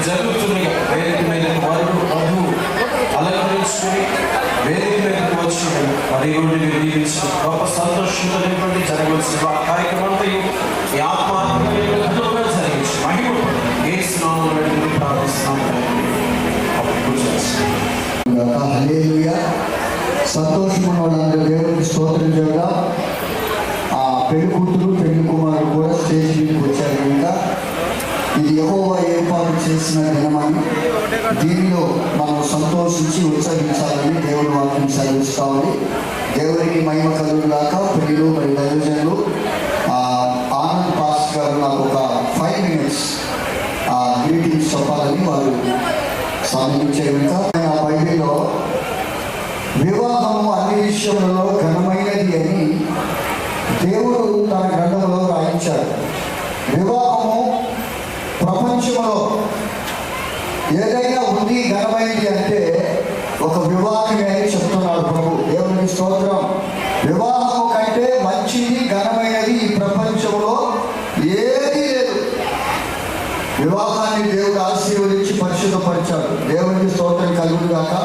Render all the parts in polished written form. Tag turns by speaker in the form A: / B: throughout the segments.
A: జరుగుతున్నాయి. వేదిక మీద వధువు అలంకరించుకుని వేదిక మీదకి వచ్చి పరిగొండి దీవించి గొప్ప సంతోషంతో నింపండి. జరగవలసిన కార్యక్రమంతో ఈ ఆత్మాత్మగా జరిగించి మహిమ ఏ స్నానం ప్రార్థిస్తున్నాం.
B: సంతోషం వాళ్ళందరూ దేవుడికి స్తోత్రం చేయగా పెళ్లి కూతురు పెళ్లి కుమారుడు కూడా స్టేజ్ మీదకి వచ్చారు కనుక ఇది యెహోవా ఏర్పాటు చేసిన దినమని దీనిలో మనం సంతోషించి ఉత్సవించాలని దేవుడి వాక్యం సెలవిస్తా ఉంది. దేవుడికి మహిమ కలుగుగాక. పెళ్లిలు మరి దైవజనులు ఆనంద్ పాస్టర్ గారు నాకు ఒక 5 minutes గ్రీటింగ్స్ చెప్పాలని వారు సాధించే కనుక బైబిల్లో వివాహము అన్ని విషయంలో ఘనమైనది అని దేవుడు తన గ్రంథంలో రాయించాడు. వివాహము ప్రపంచంలో ఏదైనా ఉంది ఘనమైనది అంటే ఒక వివాహమే అని చెప్తున్నాడు ప్రభు. దేవునికి స్తోత్రం. వివాహము కంటే మంచిది ఘనమైనది ఈ ప్రపంచంలో ఏది లేదు. వివాహాన్ని దేవుడు ఆశీర్వదించి పరిశుద్ధపరిచాడు. దేవునికి స్తోత్రం కలుగుగాక.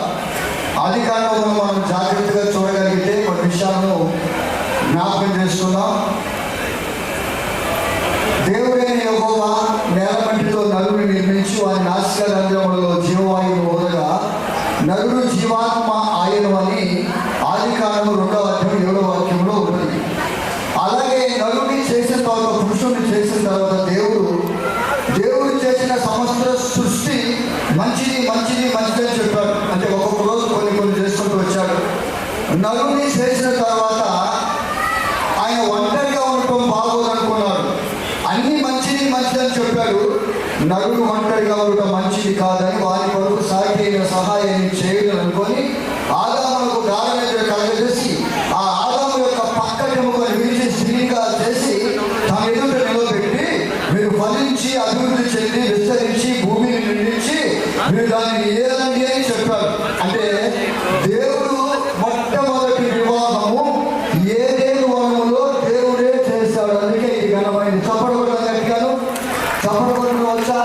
B: ఆది కాలంలో మనం జాగ్రత్తగా చూడగలిగితే కొన్ని విషయాలను జ్ఞాపకం చేసుకుందాం. దేవుడైన యెహోవా నేలమట్టితో నరుని నిర్మించి వారి నాసికా రంధ్రములలో జీవవాయువు వదలగా నరుడు జీవాత్మ ఆయను అని ఆది కాలము 2వ అధ్యాయం 7వ వాక్యంలో ఉంటుంది. అలాగే నరుని చేసిన తర్వాత పురుషుని చేసిన తర్వాత దేవుడు చేసిన సమస్త సృష్టి మంచిది మంచిది మంచిదని చెప్పాడు. అంటే ఒక్కొక్క రోజు కొన్ని చేసుకుంటూ వచ్చాడు. నరుని చేసిన తర్వాత ఆయన ఒంటరిగా ఉండటం బాగోదనుకున్నాడు. అన్ని మంచిది మంచిదని చెప్పాడు. నరుడు ఒంటరిగా ఉండటం మంచిది కాదని వారి కొరకు సాటి అయిన సహాయాన్ని చేయడం అనుకొని ఆదాములకు గాఢనిద్ర కలగజేసి ఆ ఆదాము యొక్క పక్కటెముకను విరిచి స్త్రీగా చేసి తన ఎదుట నిలబెట్టి మీరు ఫలించి అభివృద్ధి చెంది విస్తరించి భూమిని నిర్మించి మీరు దాన్ని ఏదండి అని చెప్పారు. అంటే దేవుడు మొట్టమొదటి వివాహము ఏదేను వనములో దేవుడే చేశాడు. అందుకే ఇది ఘనమైంది. చప్పడగొట్టడం గట్టిగాను చప్పడగొట్టడం వచ్చా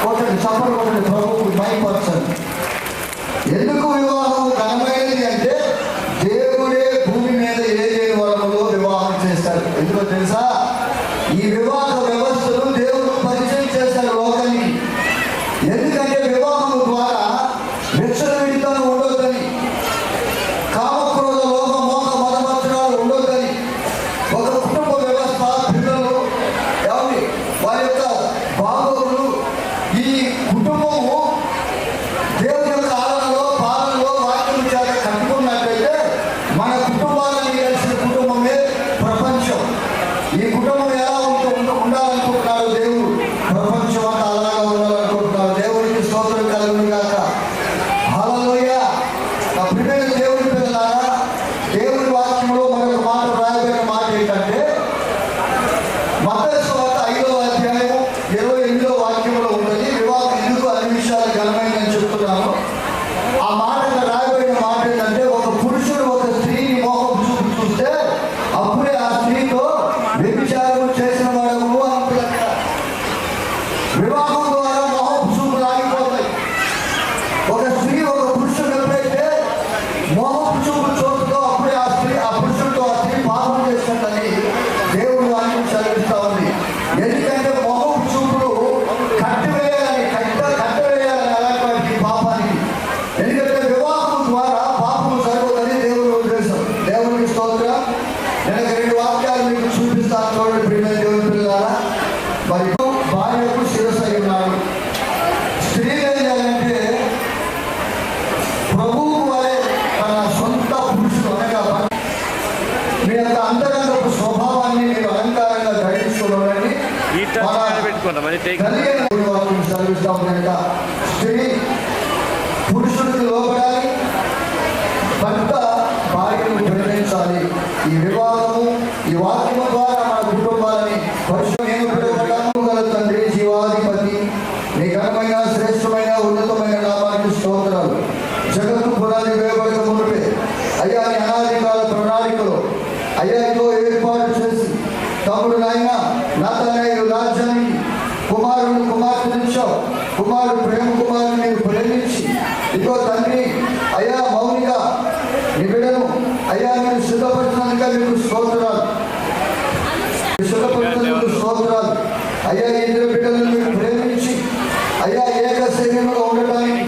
B: కొట్టండి. చప్పడగొట్టండి ప్రభువుకు మైపరచండి. ఎందుకు వివాహం ఘనమైనది అంటే దేవుడే భూమి మీద ఏదేను వనములో వివాహం చేశాడు. ఎందుకో తెలుసా? ఈ వివాహ వ్యవస్థను దేవుడు పరిచయం చేశాడు లోకానికి. ఎందుకంటే వివాహం ద్వారా విచ్చలవిడితనం ఉండొద్దని, కామక్రోధ లోభ మోహ మదమత్సరాలు ఉండొద్దని, ఒక కుటుంబ వ్యవస్థ పిల్లలు ఎవరి వారి యొక్క బాగోగులు ఈ కుటుంబము దేవుని యొక్క ఆలనలో పాలనలో వాక్యం చేత కట్టుకున్నట్లయితే మన కుటుంబాలను కలిసిన కుటుంబమే ప్రపంచం. ఈ కుటుంబం ఎలా ఉండాలనుకుంటున్నారు దేవుడు? ప్రపంచం అంతా అలాగా ఉండాలనుకుంటున్నారు. దేవుడికి స్తోత్రం కలుగుగాక. హల్లెలూయా. నా ప్రియమైన దేవుని పిల్లలారా, దేవుని వాక్యంలో మరొక మాట రాయబడిన మాట ఏంటంటే మత్తయి సువార్త 5వ అధ్యాయం 28వ వాక్యంలో ఉన్నది. వివాహం ఎందుకు అన్ని విషయాలు ఘనమైందని చెప్తున్నాను. ఆ మాట రాయబడిన మాట ఏంటంటే ఒక పురుషుడు ఒక స్త్రీని మోహం చూస్తే అప్పుడే ఆ స్త్రీతో వ్యభిచారం చేసిన వాడు అంటున్నారు. వివాహం ద్వారా మోహం చూపులు ఆగిపోతాయి. ఒక స్త్రీ ఒక పురుషుడు ఎప్పుడైతే మోహం చూపులు చూపుతో అప్పుడే ఆ స్త్రీ ఆ పురుషుడితో ఆ స్త్రీ పాపం చేస్తుందని దేవుడు వాక్యం చదివిస్తా ఉంది. ఎందుకంటే మోహం చూపులు కట్టివేయాలని కట్టవేయాలని అలాంటి పాపానికి. ఎందుకంటే వివాహం ద్వారా పాపం జరగదని దేవుడు ఉద్దేశం. దేవునికి స్తోత్రం. నేను 2 వాక్యాలు మీకు చూపిస్తాను చూడండి ప్రియమైన దేవుని పిల్లలారా. మరి భార్యకు శిరస్సు అయి ఉన్నాడు. స్త్రీలు ఏం చేయాలంటే ప్రభువు వలె తన సొంత పురుషుడు అనగా మీ యొక్క అంతరంగపు స్వభావాన్ని మీరు అలంకారంగా ధరించుకోవాలని చదివిస్తాం కనుక స్త్రీ పురుషుడికి లోపడాలి, భర్త భార్యను ప్రేమించాలి. ఈ వివాహము ఈ వాక్యము ద్వారా మన కుటుంబాలని పరిశుభ్రం గల తండ్రి జీవాధిపతి నీ ఘనమైన శ్రేష్టమైన ఉన్నతమైన నామానికి స్తోత్రాలు. జగత్తు పునాది వేయబడక మునిపే అయ్యా నీ అనాది కాల ప్రణాళికలో అయ్యాతో ఏర్పాటు చేసి తమ్ముడు నాయన నా తన రాజ్యానికి కుమారుడు కుమార్తెనిచ్చావు. కుమారుడు ప్రేమ కుమారుని మీరు ప్రేమించి ఇదిగో తండ్రి అయ్యా మౌనిక నీ బిడ్డను అయ్యా మీరు సిద్ధపరిచినందుక మీకు స్తోత్రాలు, సిద్ధపరిచినందుకు స్తోత్రాలు. అయ్యా ఇద్దరు బిడ్డలను మీరు ప్రేమించి అయ్యా ఏక శరీరంలో ఉండటానికి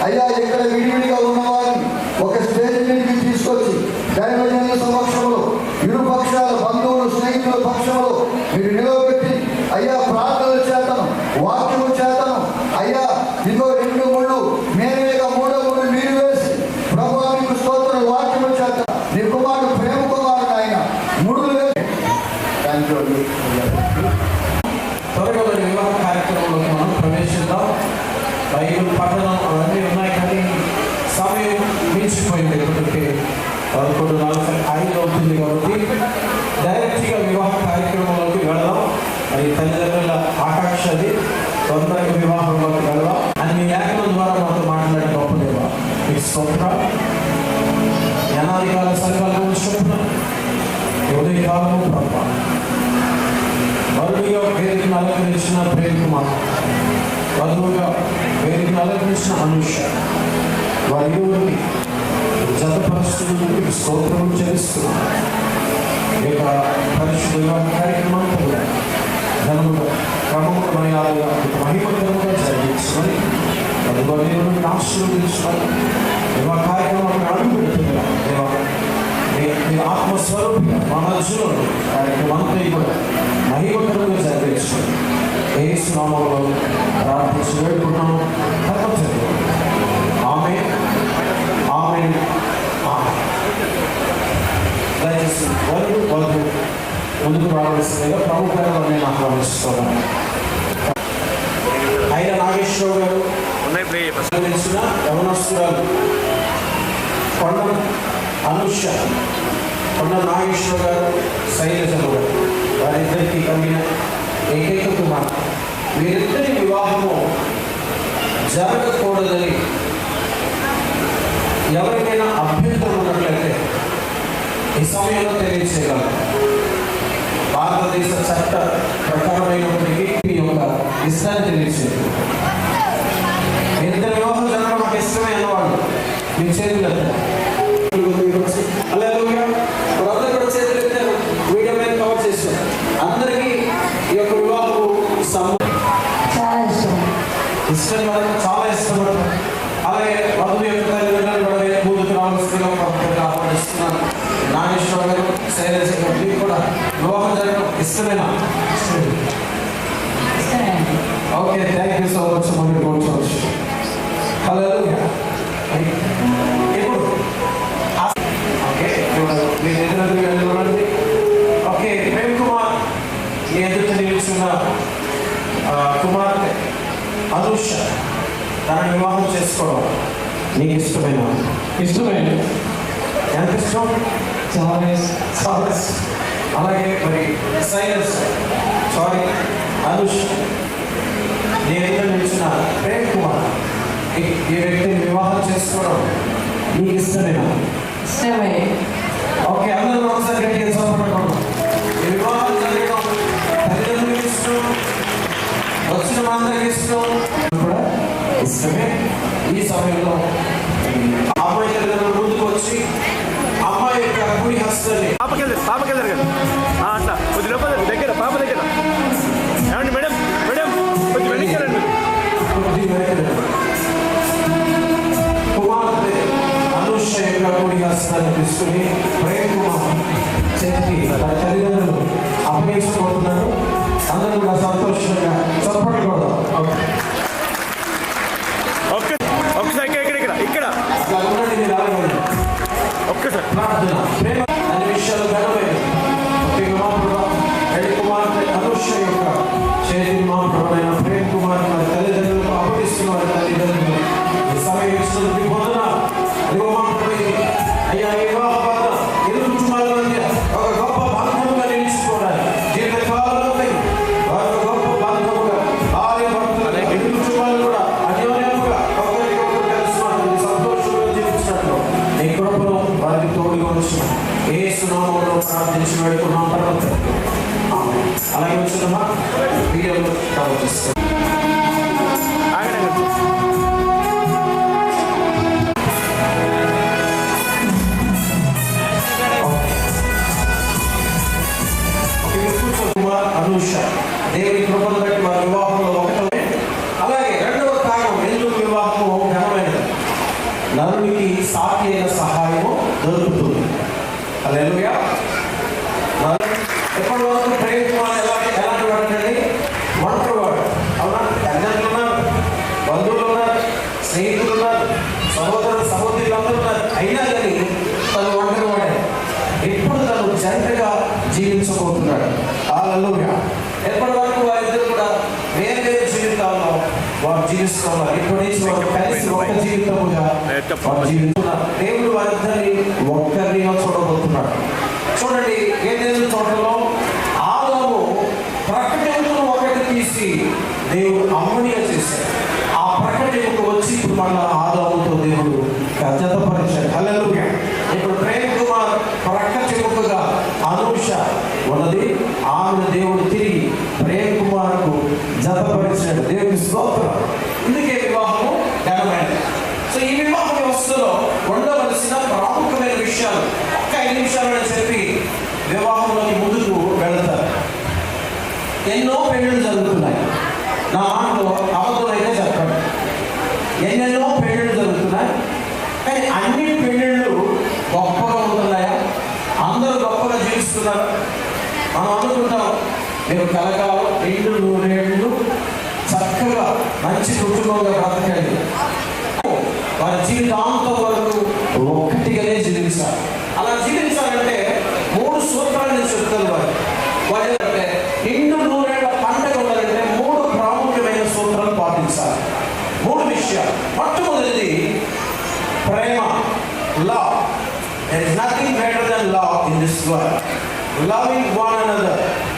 B: అయ్యా ఇక్కడ విడివిడిగా ఉన్నవారిని ఒక స్టేజ్ మీదకి తీసుకొచ్చి దైవజనుల సమక్షంలో ఇరు పక్షాల బంధువులు స్నేహితుల పక్షంలో మీరు నిలవబెట్టి అయ్యా ప్రార్థనల చేతను వాక్యము చేతను అయ్యా ఇదిగో 2 ముళ్ళు మేలుగా 3వ ముళ్ళు మీరు వేసి ప్రభువా మీకు స్తోత్రం వాక్యము చేత నీ కుమారుడు ప్రేమ కుమారుడు ఆయన ముడులు వేసి
A: త్వరగా వివాహ కార్యక్రమంలోకి మనం ప్రవేశిద్దాం. బైబిల్ పఠనం అవన్నీ ఉన్నాయి కానీ సమయం మించిపోయింది. ఇప్పటికే 11:45 అవుతుంది కాబట్టి డైరెక్ట్గా వివాహ కార్యక్రమంలోకి వెళదాం. మరి తల్లిదండ్రుల ఆకాంక్ష అది తొందరగా వివాహంలోకి వెళదాం అని మీ లేఖనం ద్వారా మాతో మాట్లాడే గొప్ప దేవా మీకు స్తోత్రం. అనాదికాల సంఘాలను చొప్పున ఉదయకాలము ప్రభావ వరుడిగా వేదికను అలంకరించిన ప్రేమ కుమార్, వధువుగా వేదికను అలంకరించిన అనుష, వారి జతపరుస్తున్నందుకు స్తోత్రం చెల్లిస్తున్నాను. ఈ యొక్క పరిశుద్ధ వివాహ కార్యక్రమాన్ని కూడా ధనముగా క్రమముగా మహిమకరంగా జరిగించుకొని వధువుని ఆశీర్వదించుకొని వివాహ కార్యక్రమాన్ని అడుగు పెడుతున్నాను. మీ ఆత్మస్వరూపిగా మా మధ్యలో కార్యక్రమంతా కూడా మహిమకరంగా జరిగించుకొని యేసు నామములో ప్రార్థించి వేడుకున్నాము. ఆమేన్ ఆమేన్ ఆమేన్. దయచేసి వధువు ముందుకు రావాల్సిందిగా ప్రభు పేరులో నేను ఆహ్వానిస్తున్నాను. అయిన నాగేశ్వరరావు గారు యవనస్తురాలు కొండ అనుష, కొండ నాగేశ్వర గారు, శైలజలు గారు, వారిద్దరికీ కలిగిన ఏకైక కుమార్తె. వీరిద్దరి వివాహము జరగకూడదని ఎవరికైనా అభ్యంతరం ఉన్నట్లయితే ఈ సమయంలో తెలియచేయగలరు. భారతదేశ చట్ట ప్రకారమైనప్పటికీ మీ యొక్క ఇష్టాన్ని తెలియచేయదు. ఇద్దరు వివాహం జరగడం మాకు ఇష్టమే అన్నవాళ్ళు మీ చేతులు వాళ్ళందరూ కూడా చేతులు ఎత్తారు. వీడియో మీద కవర్ చేశారు. అందరికీ ఈ యొక్క వివాహం ఇష్టం చాలా ఇష్టపడతారు. అలాగే వధువు యొక్క తల్లిదండ్రులు కూడా ముందుకు రావాల్సిందిగా ఆహ్వానిస్తున్నాను. నాగేశ్వర గారు, శైలజ గారు, మీకు కూడా వివాహం జరగడం ఇష్టమేనా? Okay, thank you so much. మనం కూర్చోవచ్చు. హల్లెలూయా. ఇప్పుడు ఓకే, మీరు ఎదురుగా చూడండి. ఓకే, ప్రేమ్ కుమార్ మీ ఎదుట నిలుచున్న కుమార్తె అనుష తనని వివాహం చేసుకోవడం నీకు ఇష్టమైన?
C: ఇష్టమైన,
A: ఎంత ఇష్టం?
C: చాలా
A: చాలా. అలాగే మరి సైలెన్స్ అనుష్ నీ ఎదుట నిలిచిన ప్రేమ్ కుమార్ ఈ వ్యక్తిని వివాహం చేసుకోవడం నీకు ఇష్టమేనా?
C: ఇష్టమే.
A: ఓకే, అందరూ ఒకసారి గట్టిగా చదవడం. ఈ వివాహం జరగడం తల్లిదండ్రులకు ఇష్టం, వచ్చిన అందరికి ఇష్టం, కూడా ఇష్టమే. ఈ సమయంలో అమ్మాయి తల్లిదండ్రులు ముందుకు వచ్చి అమ్మాయి యొక్క కుడి హస్తాన్ని
D: పాపకెళ్ళారు కదా అట్లా కొద్ది లోపల దగ్గర పాప దగ్గర ఏమండి మేడం మేడం కొద్ది వెళ్ళించారండి.
A: కుమార్తె అనుష యొక్క కుడి హస్తాన్ని తీసుకుని ప్రేమ్ కుమార్ చేతికి తన తల్లిదండ్రులు అప్పగించబోతున్నారు. అందరూ కూడా సంతోషంగా చప్పట్లు కొడదాం.
D: ఒక్కసారి ఇక్కడ ఇక్కడ
A: అట్లా ఉండండి. మీరు ఆగండి.
D: ఒక్కసారి
A: ప్రార్థన ప్రేమ అనే విషయాలు ఘనమైన పెళ్లి కుమార్తె అనుష యొక్క చేతి మాత్రమైన ప్రేమ్ కుమార్ వారి తల్లిదండ్రులకు అప్పగిస్తున్న వారి తల్లిదండ్రులు ఈ సమయం ఇస్తున్నది పొందన అయ్యా ఈ వివాహ బాధ ఇరు కుటుంబాల మధ్య ఒక గొప్ప బంధంగా నిలిచిపోవడానికి జీవితకాలంలో వారి గొప్ప బంధముగా భార్య భర్తలు ఇరు కుటుంబాలు కూడా అన్యోన్యంగా ఒకరికొకరు కలిసి సంతోషంగా జీవించినట్లు నీ కృపను వారికి తోడుగా ఉంచిన యేసు నామములో ప్రార్థించి వేడుకున్నాం. అలాగే వచ్చినమ్మా వీడియోలో కవర్ చేస్తాం. నరునికి సాటి అయిన సహాయము దొరుకుతుంది. హల్లెలూయా. ఎప్పటి వరకు ప్రేమ కుమార్ ఎలాంటి వాడండి? ఒంటరి వాడు. అవునా? తల్లిదండ్రులు ఉన్నారు, బంధువులు ఉన్నారు, స్నేహితులు ఉన్నారు, సహోదరులు అందరూ ఉన్నారు. అయినా కానీ తను ఒంటరి వాడే. ఎప్పుడు తను జంటగా జీవించబోతున్నాడు. హల్లెలూయా. ఎప్పటి వరకు వారిద్దరు కూడా వేరు వేరు జీవితాల్లో వారు జీవిస్తున్నారు. ఇప్పటి నుంచి వారు కలిసి ఒక జీవితముగా వారు జీవిస్తున్నారు. దేవుడు వారిద్దరిని ఒక్కరిగా చూడబోతున్నాడు. చూడండి, ఏదైనా తోటలో ఆదాము ప్రకటనను ఒకటి తీసి దేవుడు అమ్మనిగా చేశాడు. ఆ ప్రకటనకు వచ్చి ఇప్పుడు మళ్ళా ఆదాముతో దేవుడు జతపరిచాడు. హల్లెలూయా. ఇప్పుడు ప్రేమ కుమార్ ప్రకటనకుగా అనూష ఉన్నది. ఆమెను దేవుడు తిరిగి ప్రేమ కుమార్కు జతపరిచాడు. దేవుడి స్తోత్రం. ఇందుకే వివాహము ఘనమైనది. సో ఈ వివాహ వ్యవస్థలో ఉండవలసిన ప్రాముఖ్యమైన విషయాలు ఒక్క 5 నిమిషాలని చెప్పి వివాహంలోకి ముందుకు వెళతారు. ఎన్నో పెళ్ళిళ్ళు జరుగుతున్నాయి. నా మాటలో అబద్ధం అయితే చెప్పండి. ఎన్నెన్నో పెళ్ళిళ్ళు జరుగుతున్నాయి. కానీ అన్ని పెళ్ళిళ్ళు గొప్పగా ఉంటున్నాయా? అందరూ గొప్పగా జీవిస్తున్నారు. మనం అనుకుంటాం మీరు కలకాలం 200 చక్కగా మంచి కుటుంబంగా బ్రతకండి. వారి జీవితాంతం వరకు ఒక్కటిగానే జీవించాలి. అలా జీవించాలంటే 3 సూత్రాలు నేను చెప్తాను. వారు ఏంటంటే 200 పండుగ ఉండాలంటే 3 ప్రాముఖ్యమైన సూత్రాలు పాటించాలి. 3 విషయాలు. మొట్టమొదటిది ప్రేమ, love. There is nothing greater than love in this world. Loving one another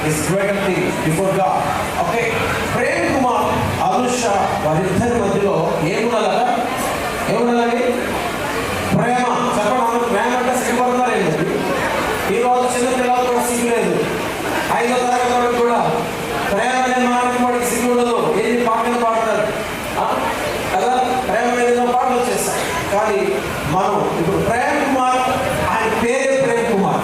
A: is greater thing before God. Okay. ప్రేమ కుమార్ అనుష వారిద్దరి మధ్యలో ఏముండాలట? ఏముండాలి? ప్రేమ. చెప్పండి. ప్రేమ అంటే సిగ్గుపడుతున్నారేంటి? ఈరోజు చిన్నపిల్లలు కూడా సిగ్గు లేదు. 5వ తరగతి వరకు కూడా ప్రేమ అనే మాటకి వాడికి సిగ్గు ఉండదు. ఎన్ని పాటలు పాడతారు కదా, ప్రేమ మీద పాటలు వచ్చేస్తాయి. కానీ మనం ఇప్పుడు ప్రేమ కుమార్, ఆయన పేరే ప్రేమ కుమార్.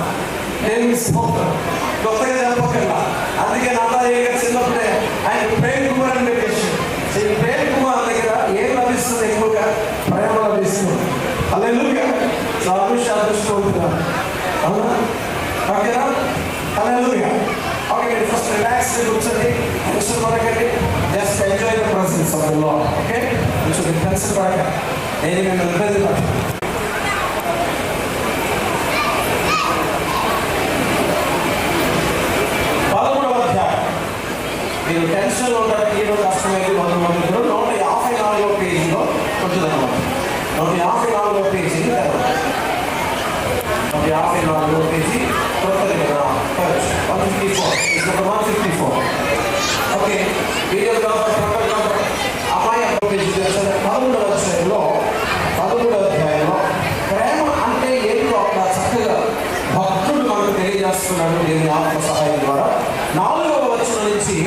A: కొత్తగా చెప్పకల్లా. అందుకే నాతాయ్య గారు చిన్నప్పుడే ఆయన ప్రేమ కుమార్ అని పెట్టేసాడు. ఈ ప్రేమ కుమార్ దగ్గర ఏం లభిస్తుంది? ఎక్కువగా ప్రేమ లభిస్తుంది. హల్లెలూయా. అదృష్టవంతున్నారు. అవునా? ఓకేనా? హల్లెలూయా. ఓకే, మీరు ఫస్ట్ రిలాక్స్ కూర్చోండి. టెన్షన్ పడకండి. Just enjoy the presence of the lord. Okay, కొంచెం టెన్షన్ పడకండి. నేను మిమ్మల్ని ఇబ్బంది పడతాను. మీరు టెన్షన్లో ఉంటారు. ఈరోజు కష్టమైతే 154వ పేజీలో ఉంటుందన్నమాట. 154వ పేజీ 154వ పేజీ కొత్తది కదా, 154. ఓకే, వీడియోగ్రాఫర్ అమ్మాయి పేజీ 13వ అధ్యాయంలో ప్రేమ అంటే ఏంటో అక్కడ చక్కగా భక్తుడు మనకు తెలియజేస్తున్నాడు దేవుని ఆత్మ సహాయం ద్వారా. 4వ వచనం నుంచి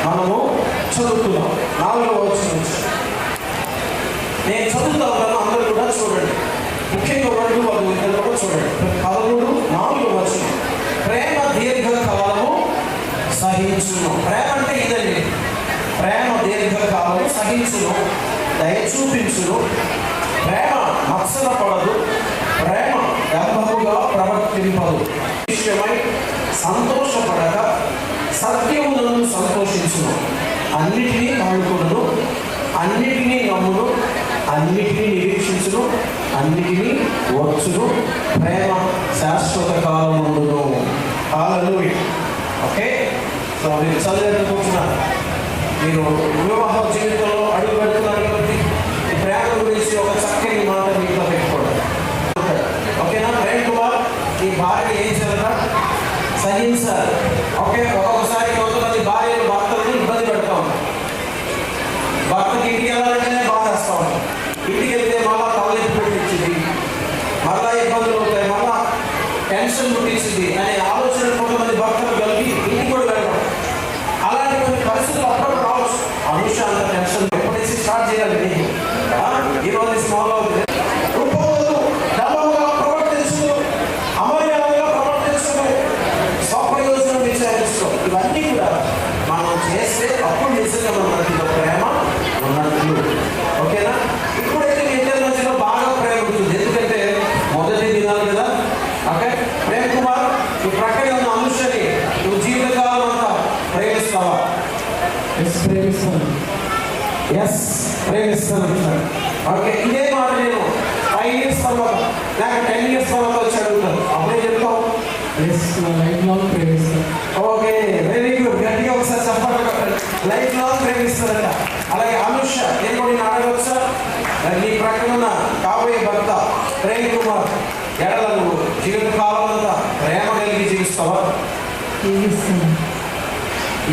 A: మనము చదువుతున్నాం. 4వ వచనం నుంచి నేను చదువుతా ఉంటాను. అందరూ కూడా చూడండి. ముఖ్యంగా 2 వాళ్ళు ఇద్దరు కూడా చూడండి. 13, 4వ వచనం. ప్రేమ దీర్ఘకాలము సహించును. ప్రేమ అంటే ఇదండి. ప్రేమ దీర్ఘకాలము సహించును, దయ చూపించును. ప్రేమ మత్సరపడదు. ప్రేమ గర్భముగా ప్రవర్తింపదు. విషయమై సంతోషపడక సత్యములను సంతోషించును. అన్నిటినీ నమ్ముకును, అన్నిటినీ నమ్మును, అన్నిటినీ నిరీక్షించును, అన్నిటినీ వచ్చును. ప్రేమ శాశ్వత కాలం ఉండును. హల్లెలూయా. ఓకే, సో మీరు చదివేటనుకుంటున్నారు. మీరు వివాహ జీవితంలో అడుగు పెడుతున్నారు కాబట్టి ప్రేమ గురించి ఒక చక్కని మాట మీతో పెట్టుకోండి. ఓకేనా? ప్రేమ కుమార్ ఈ భార్య ఏం చేయాలన్నా సహించాలి. ఓకే, ఒక్కొక్కసారి కొంతమంది భార్యలు భర్తలను ఇబ్బంది పెడతా ఉంటారు. భర్తకి ఇంటికి వెళ్ళాలంటేనే బాధేస్తూ ఉంటారు. ఇంటికి వెళ్తే మళ్ళా తలెత్తి పెట్టించింది, మళ్ళా ఇబ్బందులు అవుతాయి, మళ్ళా టెన్షన్ పుట్టించింది అనే ఆలోచన కొంతమంది భర్తలు కలిగి ఇంటికి కూడా వెళ్ళడం. అలాంటి కొన్ని పరిస్థితులు అప్పుడు రావచ్చు. అనుష అంత టెన్షన్ ఎప్పటి స్టార్ట్ చేయాలి? ఈరోజు స్మాల్ అవుతుంది. ఇవన్నీ కూడా మనం చేస్తే అప్పుడు నిజంగా మన మధ్యలో ప్రేమ ఉన్నట్లు. ఓకేనా? ఇప్పుడైతే మీ ఇద్దరి మధ్యలో బాగా ప్రేమ ఎస్ ప్రేమిస్తాను. ఓకే, ఇదే మాట నేను 5 years తర్వాత లేక 10 years తర్వాత వచ్చి అడుగుతాను, అప్పుడే చెప్తావు
C: లైఫ్ లాంగ్ ప్రేమిస్తాను.
A: Okay, very good. గట్టిగా ఒకసారి చెప్పండి. లైఫ్ లాంగ్ ప్రేమిస్తారట. అలాగే అనుష, నేను కూడా నేను అడగవచ్చా, నీ ప్రక్కన ఉన్న కాబోయే భర్త ప్రేమ్ కుమార్ ఎడల నువ్వు జీవితకాలం అంతా ప్రేమ కలిగి జీవిస్తావా?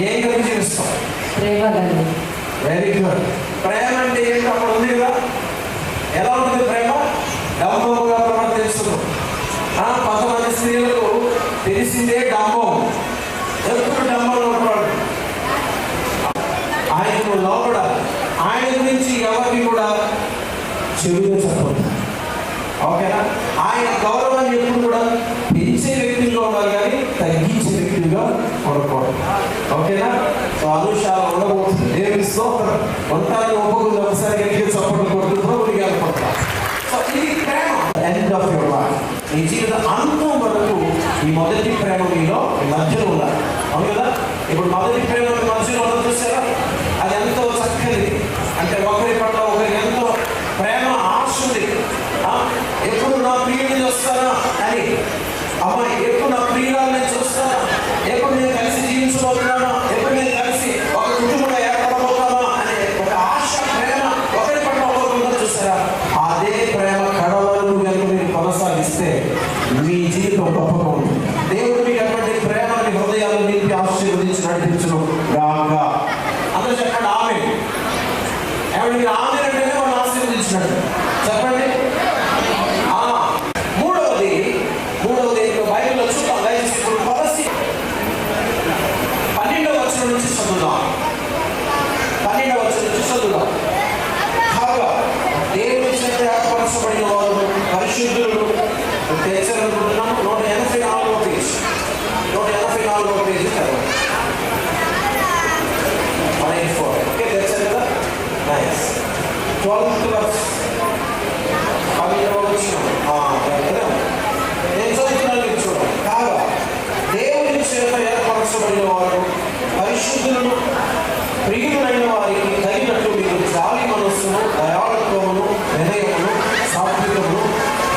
A: ఏం కలిగి జీవిస్తావు?
C: ప్రేమ కలిగి.
A: Very good. ప్రేమ అంటే ఏంటి? అప్పుడు ఉంది కదా, ఎలా ఉంటుంది ప్రేమ? డంబముగా ప్రవర్తిస్తుంది. కొంతమంది స్త్రీలకు తెలిసిందే డంబం, ఎప్పుడు డంబంలో ఉంటాడు. ఆయనకు లోపల ఆయన గురించి ఎవరికి కూడా చెడుగా చెప్పదు. ఓకేనా? ఆయన గౌరవాన్ని ఎప్పుడు కూడా పెంచే వ్యక్తిగా ఉండాలి కానీ తగ్గించే వ్యక్తిగా ఉండకూడదు. ఓకేనా? సో అనుషాల ఉండబోతుంది. దేవుని స్తోత్రం. ఉంటాను ఒప్పుకుంది. ఒకసారి గట్టిగా చప్పట్లు కొడుతుందో పడతాం. సో ఇది ప్రేమ. End of your life. నీ జీవితం అంతం వరకు ఈ మొదటి ప్రేమ మీలో మధ్యలో ఉండాలి. అవును కదా? ఇప్పుడు మొదటి ప్రేమ మధ్యలో ఉన్నది చూసారా? అది ఎంతో చక్కది. అంటే ఒకరి పట్ల ఒకరికి ఎంతో ప్రేమ ఆశ ఉంది. ఎప్పుడు నా ప్రియుడిని చూస్తానా అని, అమ్మాయి ఎప్పుడు నా ప్రియురాలని చూస్తానా, ఎప్పుడు నేను కలిసి జీవించబోతున్నానా, ఎప్పుడు నేను కలిసి ఒక కుటుంబంగా ఏర్పడబోతానా అనే ఒక ఆశ, ప్రేమ ఒకరి పట్ల ఒకరు చూస్తారా? అదే ప్రేమ కడవలను కనుక మీరు కొనసాగిస్తే మీ జీవితం గొప్పగా ఉంటుంది. దేవుడు మీకు అటువంటి ప్రేమ మీ హృదయాలు నింపి ఆశీర్వదించి నడిపించను గాక. అందరూ చెప్పండి ఆమేన్. ఏమంటే మీరు ఆమేన్ అంటేనే వాళ్ళు ఆశీర్వదించినట్టు. చెప్పండి. మూడవది బైబిల్లో చూద్దాం. దయచేసి ఇప్పుడు 12వ వచనం నుంచి చదువుదాం. 12వ వచనం నుంచి చదువుదాం. కాగా దేవుని చేత ఏర్పరచబడిన వారు పరిశుద్ధులు తెచ్చారనుకుంటున్నాము. 184వ పేజ్. 184వ పేజీ చదవండి. 184. ఓకే, తెచ్చారు కదా? నైస్. 12th verse. 12వ వచనం. నేను చదువుతున్నాను, చూడండి. కాగా దేవుని చేత ఏర్పరచబడిన వారు పరిశుద్ధులను ప్రియులైన వారికి తగినట్టు మీకు జాలి మనస్సును, దయాళత్వమును, వినయమును, సాత్వికమును,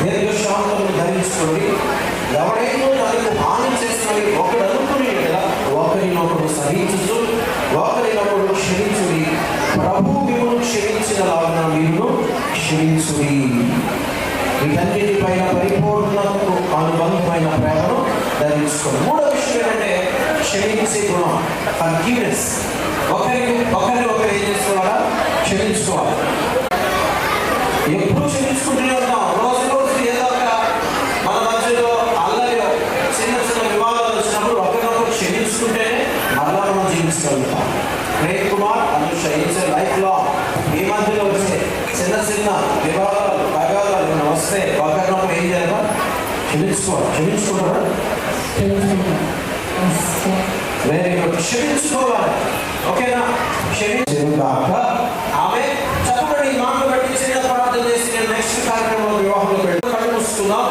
A: దీర్ఘశాంతమును ధరించుకోండి. ఎవడైనా తనకు హాని చేసినవి ఒకడు అనుకుని ఒకరినొకడు సహించు, ఒకరినొకడు క్షమించుడి. ప్రభు మిమ్మల్ని క్షమించిన లాగా మీరు క్షమించుడి. వీటన్నిటిపైన పరిపూర్ణతకు అనుబంధమైన ప్రేమను ధరించుకోండి. మూడో విషయం ఏంటంటే క్షమించే గుణం, ఫర్గివ్నెస్. ఒకరిని ఒకరు ఏం చేసుకోవాలా? క్షమించుకోవాలి. ఎప్పుడు క్షమించుకుంటూనే ఉంటాం. రోజు ఏదో ఒక మన మధ్యలో అల్లరి చిన్న చిన్న వివాదాలు వచ్చినప్పుడు ఒకరినొకరు క్షమించుకుంటేనే మళ్ళా మనం జీవించగలుగుతాం. Prem Kumar, Anusha, it's life long. మీ మధ్యలో వచ్చే చిన్న చిన్న వివాదాలు, తగాదాలు వస్తే ఒకరినొకరు ఏం చేయాలి? క్షమించుకోవాలి. క్షమించుకుంటారా? Very good. క్షమించుకోవాలి. ఓకేనా? క్షమించుగాక. ఆమె చెప్పబడి మాటలు బట్టి చిన్న ప్రార్థన చేసి నేను నెక్స్ట్ కార్యక్రమంలో వివాహంలో పెట్టి కలుపుస్తున్నాం.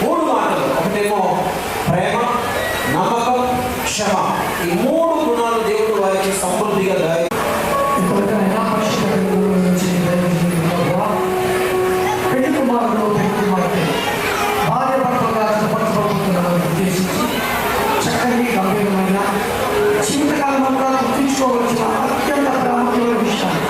A: 3 మాటలు. ఒకటేమో ప్రేమ, నమ్మకం, క్షమ. ఈ 3 గుణాలు దేవుడు వారికి సమృద్ధిగా దారి.
E: పెళ్లి కుమారుడు పెళ్లి కుమార్తె భార్య భర్తగా సిద్ధపరచబడుతున్నారని ఉద్దేశించి చక్కని గంభీరమైన జీవితకాలం అంతా గుర్తించుకోవలసిన అత్యంత ప్రాముఖ్యమైన విషయాలు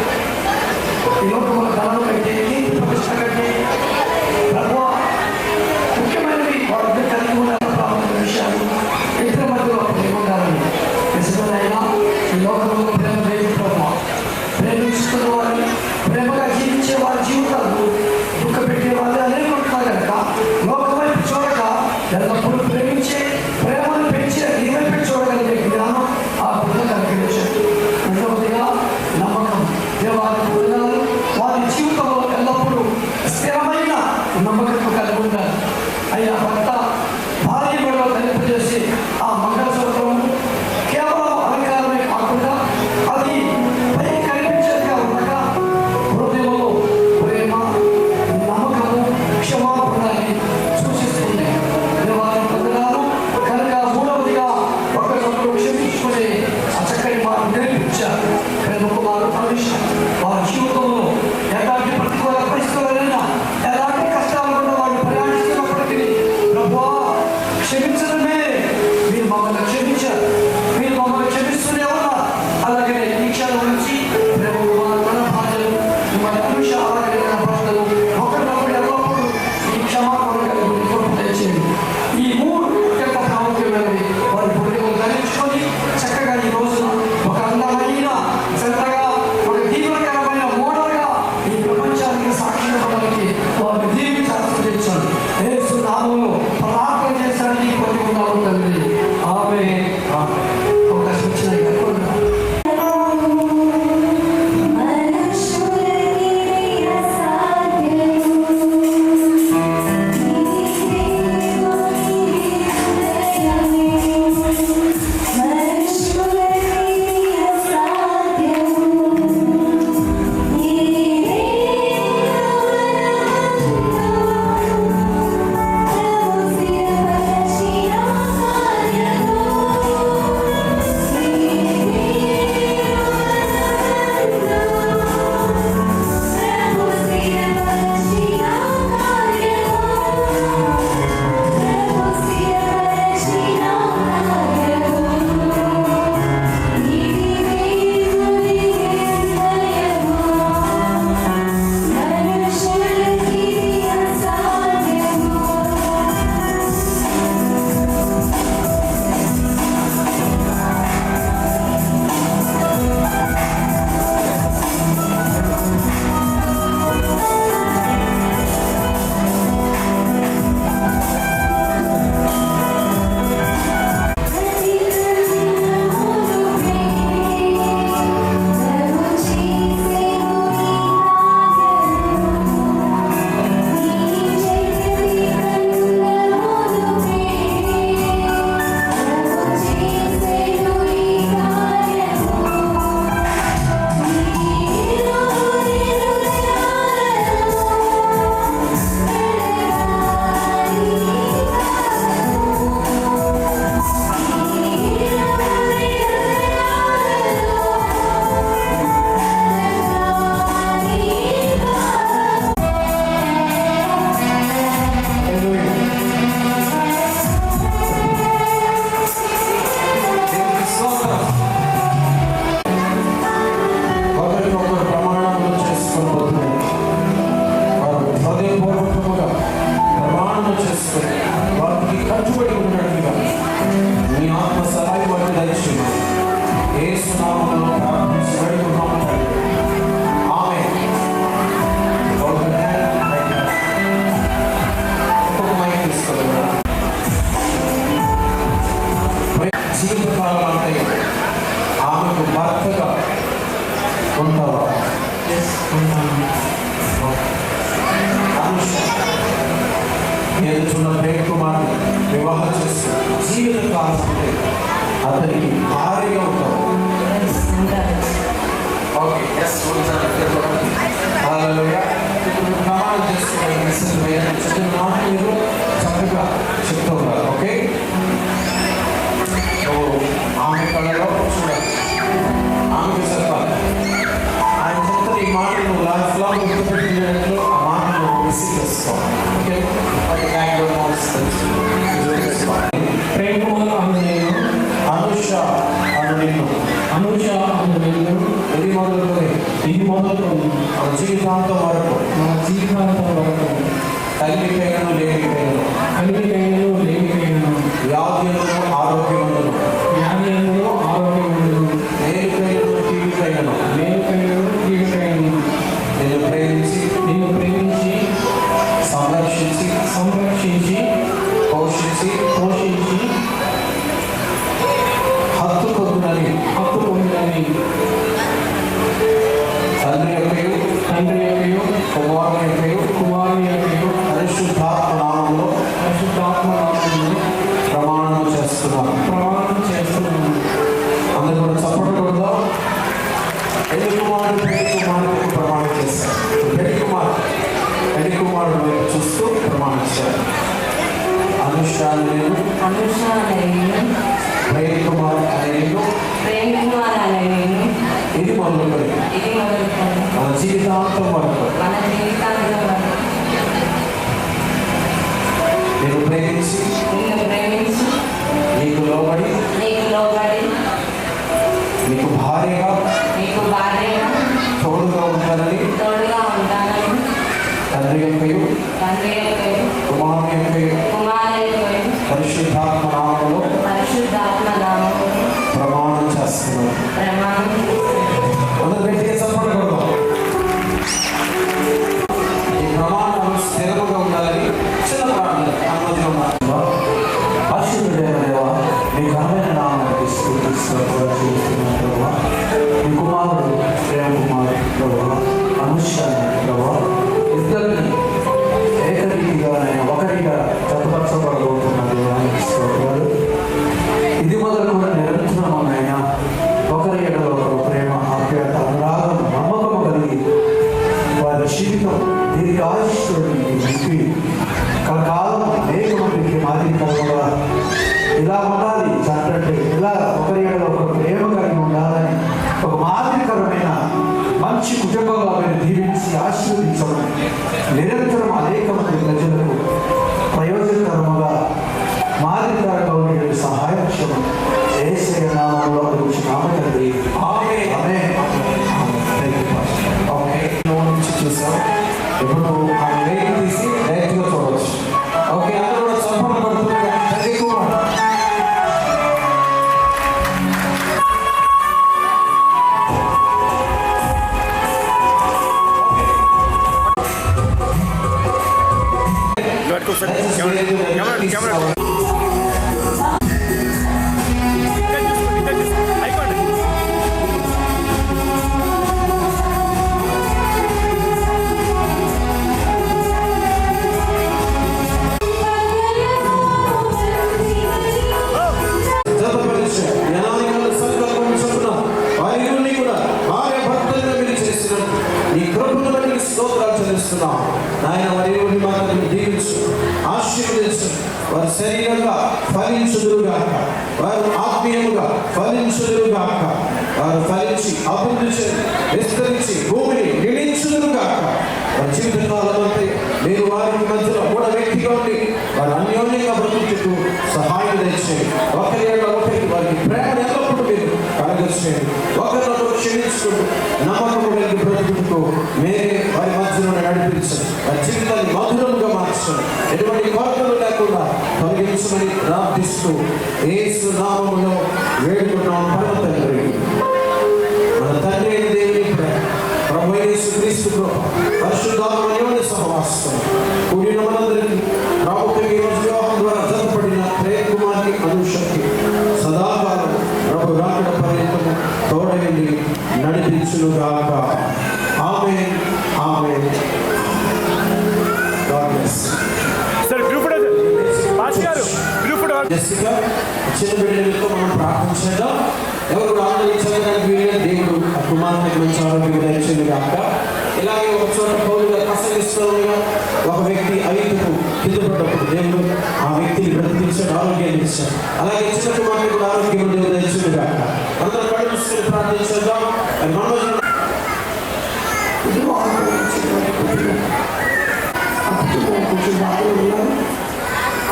C: చేసుకుంటాను.
A: ఎదుర్కొన్న ప్రేమ కుమార్ని వివాహం చేసి జీవిత కాలం అతనికి భారీగా ఉంటారు. ఓకే, ప్రమాణం చేసుకునే మాటలు చక్కగా చెప్తూ ఉన్నారు. ఓకే, ఆమె కళలో చూడాలి, ఆమెకు చెప్పాలి. ఆయన చెప్తే ఈ మాటలు లైఫ్ లాంగ్ గుర్తుపెట్టినట్లు ఆ మాటలు రిసీవ్ చేసుకోవాలి. ఓకే,
C: ప్రేమ కుమార్ అను నేను,
A: అనుష అను నేను,
C: అనుష అను నేను,
A: ఇది మొదలుకొని మన జీవితాంతం వరకు కలిగిపోయినను లేనిపోయినను వ్యాధులను ఆరోగ్యములను మేలుకైనను కీడుకైనను నేను ప్రేమించి సంరక్షించి పోషించి హత్తు పొందునని తండ్రి యొక్కయు కుమారుని యొక్కయు పరిశుద్ధాత్మ నామములో ప్రమాణం చేస్తున్నాను. అందరూ కూడా చప్పటకూడదు. పెళ్లి కుమారుడు ప్రమాణం చేశారు. పెళ్లి కుమారుడు వైపు చూస్తూ ప్రమాణం చేశారు. అనుష్ఠానం నేను ప్రేమ కుమార్ అనే నేను ఇది మొదలుకొని మన జీవితాంతం వరకు నేను ప్రేమించి నీకు లోబడి నీకు భార్యగా తోడుగా ఉంటానని తండ్రి యొక్కయు కుమారుని యొక్కయు పరిశుద్ధాత్మ నామములో ప్రమాణం చేస్తున్నాను. అందరూ గట్టిగా చప్పట్లు. ఈ ప్రమాణాలు స్థిరముగా ఉండాలని చిన్న ప్రార్థన అనుమతి ఉన్నా. పరిశుద్ధుడైన మీ ఘనమైన నామానికి మీ కుమారుడు ప్రేమ కుమారుడు అనుష్ఠానం ఇద్దరిని ఏకరీతిగా ఒకరిగా జతపరచబడబోతున్నారు. ఇది మొదలు కూడా నిరంతరమైన ఒకరి ఎడల ఒకరు ప్రేమ, ఆప్యాయత, అనురాగం, నమ్మకము కలిగి వారి జీవితం దీనికి ఆశిస్తుడికి కలకాలం అనేక మందికి మాదిరికరంగా ఇలా ఉండాలి. అంటే ఇలా ఒకరి ఎడల ఒకరు ప్రేమ కలిగి ఉండాలని ఒక మాదిరికరమైన మంచి కుటుంబంగా మీరు దీవించి ఆశీర్వదించడం నిరంతరం అనేక మంది ప్రజలకు ప్రయోజనకరముగా మాదిరికరంగా ఉండే సహాయం క్షమం యేసయ్య నామములో నామతండి. నుంచి చూసాం. ఇప్పుడు ఆ లేఖ తీసి డైరెక్ట్గా చూడవచ్చు. ఓకే, అందరూ కూడా సంపూర్ణ పడుతున్నారు. నాయన వారి మాటలను దీవించు, ఆశీర్వదించు. వారి శరీరంగా ఫలించుదురుగాక, వారు ఆత్మీయముగా ఫలించుదురుగాక, వారు ఫలించి అభివృద్ధి విస్తరించి భూమిని నిలించుదురుగాక. వారి జీవితకాలం అంటే మీరు వారికి మధ్యలో కూడా వ్యక్తిగా ఉండి వారు అన్యోన్యంగా బ్రతుకుతూ సహాయం తెచ్చేయండి. ఒకరి ఒకరికి వారికి ప్రేమ ఎల్లప్పుడూ మీరు కలగచ్చేయండి. ఒకరినొకరు క్షమించుకుంటూ నమ్మకం బ్రతుకుతూ మీరే వారి మధ్యలో నడిపించండి. వారి జీవితాన్ని మధురంగా మార్చండి. ఎటువంటి కొరతలు లేకుండా తొలగించమని ప్రార్థిస్తూ యేసు నామములో వేడుకున్నాం పరమ తండ్రి. మన తండ్రి అయిన దేవుని ప్రేమ, ప్రభు యేసు క్రీస్తు పరిశుద్ధాత్మ సహవాసం కూడిన మనందరికీ ప్రభుత్వం ఈ రోజు వివాహం ద్వారా జతపడిన ప్రేమ కుమార్ని అనుషకి సదాకాలం ప్రభు రాకడ పర్యంతము తోడైంది నడిపించునుగాక. ఆమేన్. జస్టిగా చిన్న బిడ్డలతో మనం ప్రార్థన చేద్దాం. ఎవరు ఆనందించడానికి వీలుగా దేవుడు ఆ కుమారునికి మంచి ఆరోగ్యం దయచేది కాక. ఇలాగే ఒక చోట పౌరుగా ప్రసంగిస్తూ ఒక వ్యక్తి ఐదుకు కింద పడ్డప్పుడు దేవుడు ఆ వ్యక్తిని బ్రతికించాడు, ఆరోగ్యాన్ని ఇచ్చాడు. అలాగే చిన్న కుమారునికి కూడా ఆరోగ్యం దేవుడు దయచేది కాక. అందరూ కళ్ళు మూసుకొని ప్రార్థించేద్దాం.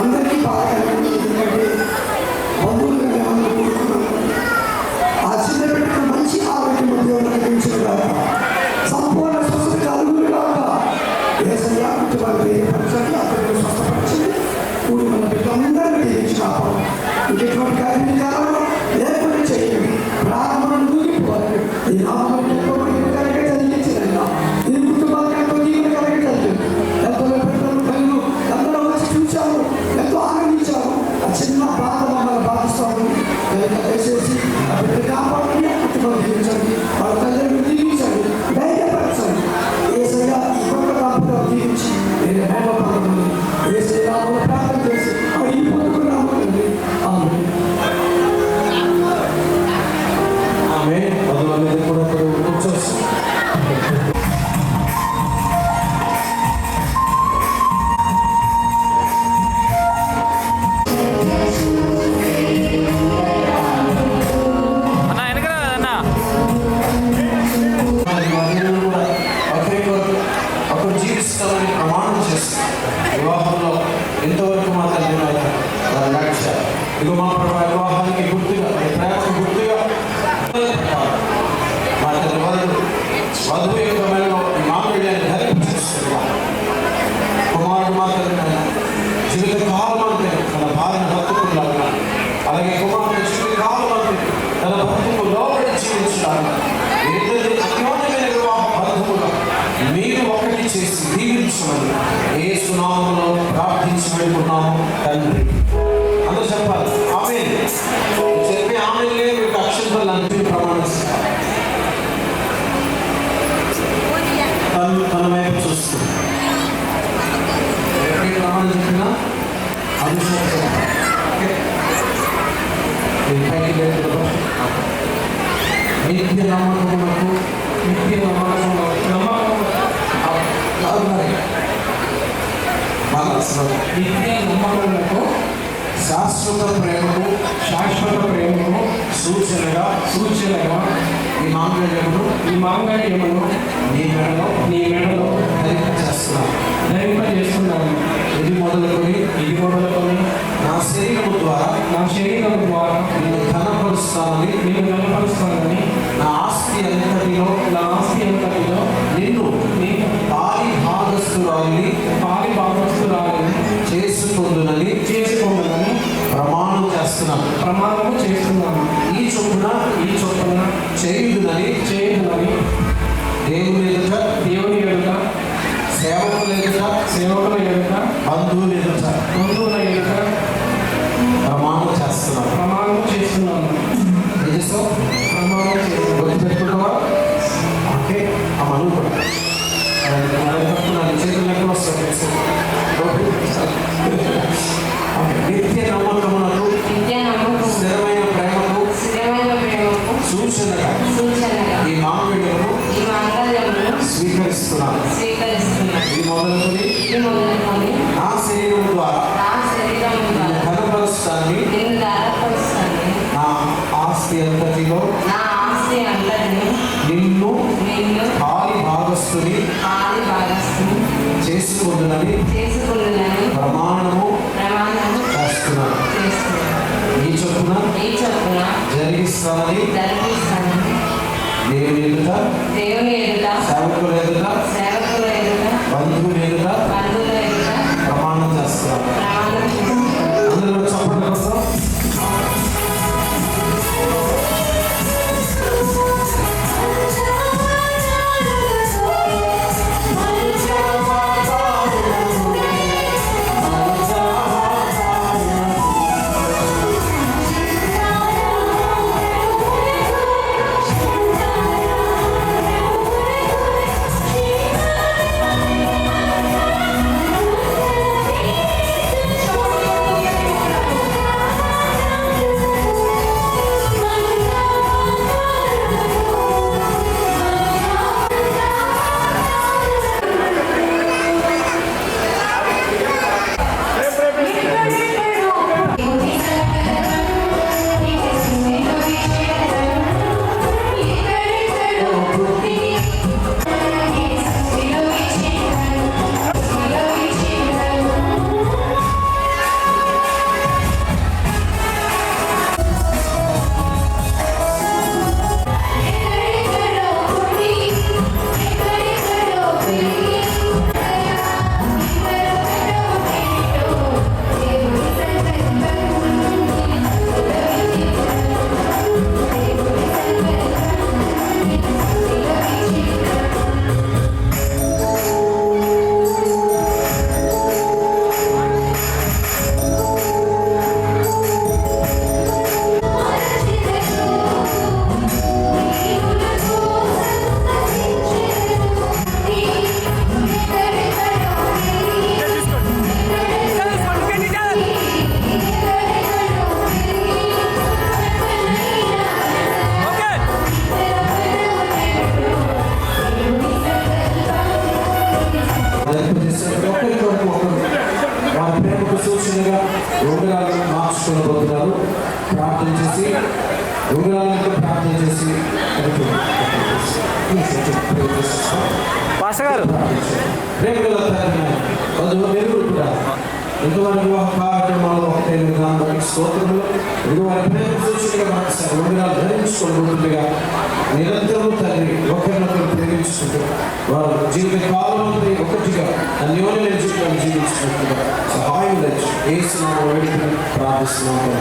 E: అందరికీ బాగా ఎందుకంటే బంధువులు కోరుకున్నాను. ఆ చిన్న బిడ్డకు మంచి ఆరోగ్యం దేవుడు కలిగించుగాక, సంపూర్ణ స్వస్థత కలుగుగాక. ఏసయ్యా కుటుంబాలు వేయపరచండి, అతను స్వస్థపరచండి, కూడి మన బిడ్డలందరినీ దీవించుకాపాడు. ఇంకెటువంటి కార్యక్రమాలు లేకుండా చేయండి. ప్రారంభం దూగిపోవాలి. ఈ నామం ఎక్కువ కలిగే జరిగించలేదా ఈ కుటుంబాలకు ఎంతో దీవులు కలిగే జరిగింది. ఎంతో బిడ్డలు కళ్ళు అందరూ వచ్చి చూశారు, ఎంతో ఆనందించారు. ఆ చిన్న బాధ మమ్మల్ని బాధిస్తాము. దయచేసి ఆ బిడ్డ కాపాడండి, కుటుంబం దీవించండి, వాళ్ళ తల్లిని దీవించండి, ధైర్యపరచండి. ఏసయ్యా ఈ కొత్త కాపురం దీవించి నేను మేమపడమని ఏసయ్యా ప్రార్థన చేసి ఈ పొందుకున్నామండి.
A: ఆమె పదుల మీద కూడా కూర్చోవచ్చు. ఒకరు జీవిస్తామని ప్రమాణం చేస్తారు. వివాహంలో ఎంతవరకు మాత్రం నడిచారు. ఇదిగో మా ప్రభావ వివాహానికి గుర్తుగా, ప్రేమకు గుర్తుగా మా వధువు యొక్క మేళలో మామిడిని ధరించేస్తున్నారు. కుమారుడు మాత్రం జీవిత కాలం అంటే తన భార్యను హత్తుకున్నాడు. అలాగే కుమారుడు జీవిత కాలం అంటే తన భక్తుకు లోబడి జీవించడానికి ఇద్దరి అన్యోన్యమైన వివాహ బంధువులు మీరు ఒకటి చేసి దీవించమని యేసు నామములో ప్రార్థించి పెట్టుకున్నాము తండ్రి. అందరూ చెప్పాలి ఆమేన్. చెప్పి ఆమేన్లే మీకు అక్షంతలు అన్ని ప్రమాణిస్తారు. తన వైపు చూస్తుంది. ప్రమాణం చెప్పినా నిత్య నమ్మకములకు శాశ్వత ప్రేమకు సూచనగా ఈ మాంగళ్యమును నీ మెడలో ధరింపజేస్తున్నాను. ఇది మొదలుకొని నా శరీరము ద్వారా నిన్ను ఘనపరుస్తానని నా ఆస్తి అంతటిలో నిన్ను పాలి భాగస్తురాలిని చేసుకుందునని ప్రమాణం చేస్తున్నాను. ఈ చొప్పున చేయుదునని దేవుని ఎదుట సేవకుల ఎదుట బంధువుల ఎదుట ప్రమాణం చేస్తున్నాను. గుర్తుపెట్టుకుంటావా? ఓకే అమ్మ నువ్వు కూడా చేతులు ఎక్కడ వస్తాయి. నిత్య నమ్మకమునకు స్థిరమైన ప్రేమకు సూచనగా ఈ మాంగళ్యమును స్వీకరిస్తున్నాను. ఇది మొదలుకొని నా శరీరం ద్వారా ఘనపరుస్తానని నా ఆస్తి అంతటిలో నిన్ను పాలి భాగస్తుని చేసుకుంటున్నది ప్రమాణము చేస్తున్నాను. ఈ చొప్పున జరిగిస్తానని దేవుని ఎదుట సేవకుల ఎదుట బంధువుల ఎదుట ప్రమాణం చేస్తున్నాను. అందరూ చప్పట్లు కోసం
F: Yeah.
A: వారి ప్రేమకు సూచనగా ఉంగరాలను మార్చుకోబోతున్నారు. ప్రార్థన చేసి ఉంగరాలతో ప్రార్థన చేసి
D: పాస్టర్
A: ప్రేమల వెలుగులు కూడా ఇంతవరకు వివాహ కార్యక్రమాలు ఒకటే విధానం స్తోత్రములు ఇది వారి ప్రేమ సూచనగా మార్చారు. ఉంగరాలు ధరించుకోబోతుండగా నిరంతరం తండ్రి ఒకరినొకరు ప్రేమించుకుంటూ వారు జీవిత కాలంలో ఒకటిగా అన్యోన్య జీవితాన్ని జీవించినట్టుగా సహాయం తెచ్చు ఏసునామములో వేడుకొని ప్రార్థిస్తున్నాము.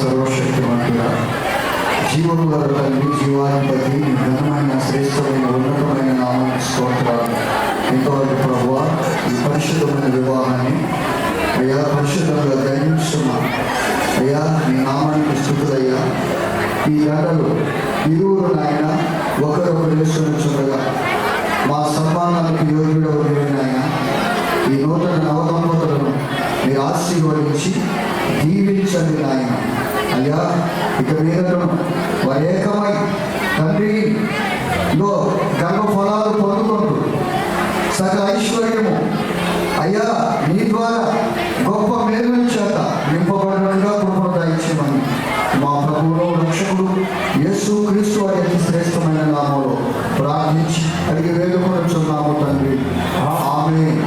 B: సర్వశక్తిమంతుడా జీవము గల తండ్రి జీవాధిపతి ఘనమైన శ్రేష్టమైన ఉన్నతమైన నామానికి స్తోత్రాలు. ఇంతవరకు ప్రభువా ఈ పరిశుద్ధమైన వివాహాన్ని అయ్యా పరిశుద్ధంగా దయచేస్తున్నా అయ్యా నీ నామానికి స్తుతులయ్యా. ఈ గంటలు ఇరువురు నాయన ఒకరొకరు వేసుకొనిచుండగా మా సన్మానానికి యోగ్యుడవు నాయన. ఈ నూతన నవదంపతులను మీరు ఆశీర్వదించి దీవించండి నాయన. అయ్యా ఇక మీదను వారు ఏకమై తండ్రిలో గర్భ ఫలాలు పొందుకుంటూ సకల ఐశ్వర్యము అయ్యా నీ ద్వారా గొప్ప మేలుల చేత నింపబడినట్టుగా కృపను దయచేయమని మా ప్రభువులో రక్షకుడు యేసు క్రీస్తు వారి అతి శ్రేష్టమైన నామములో ప్రార్థించి అడిగి వేడుకొనుచున్నాము తండ్రి. ఆమేన్.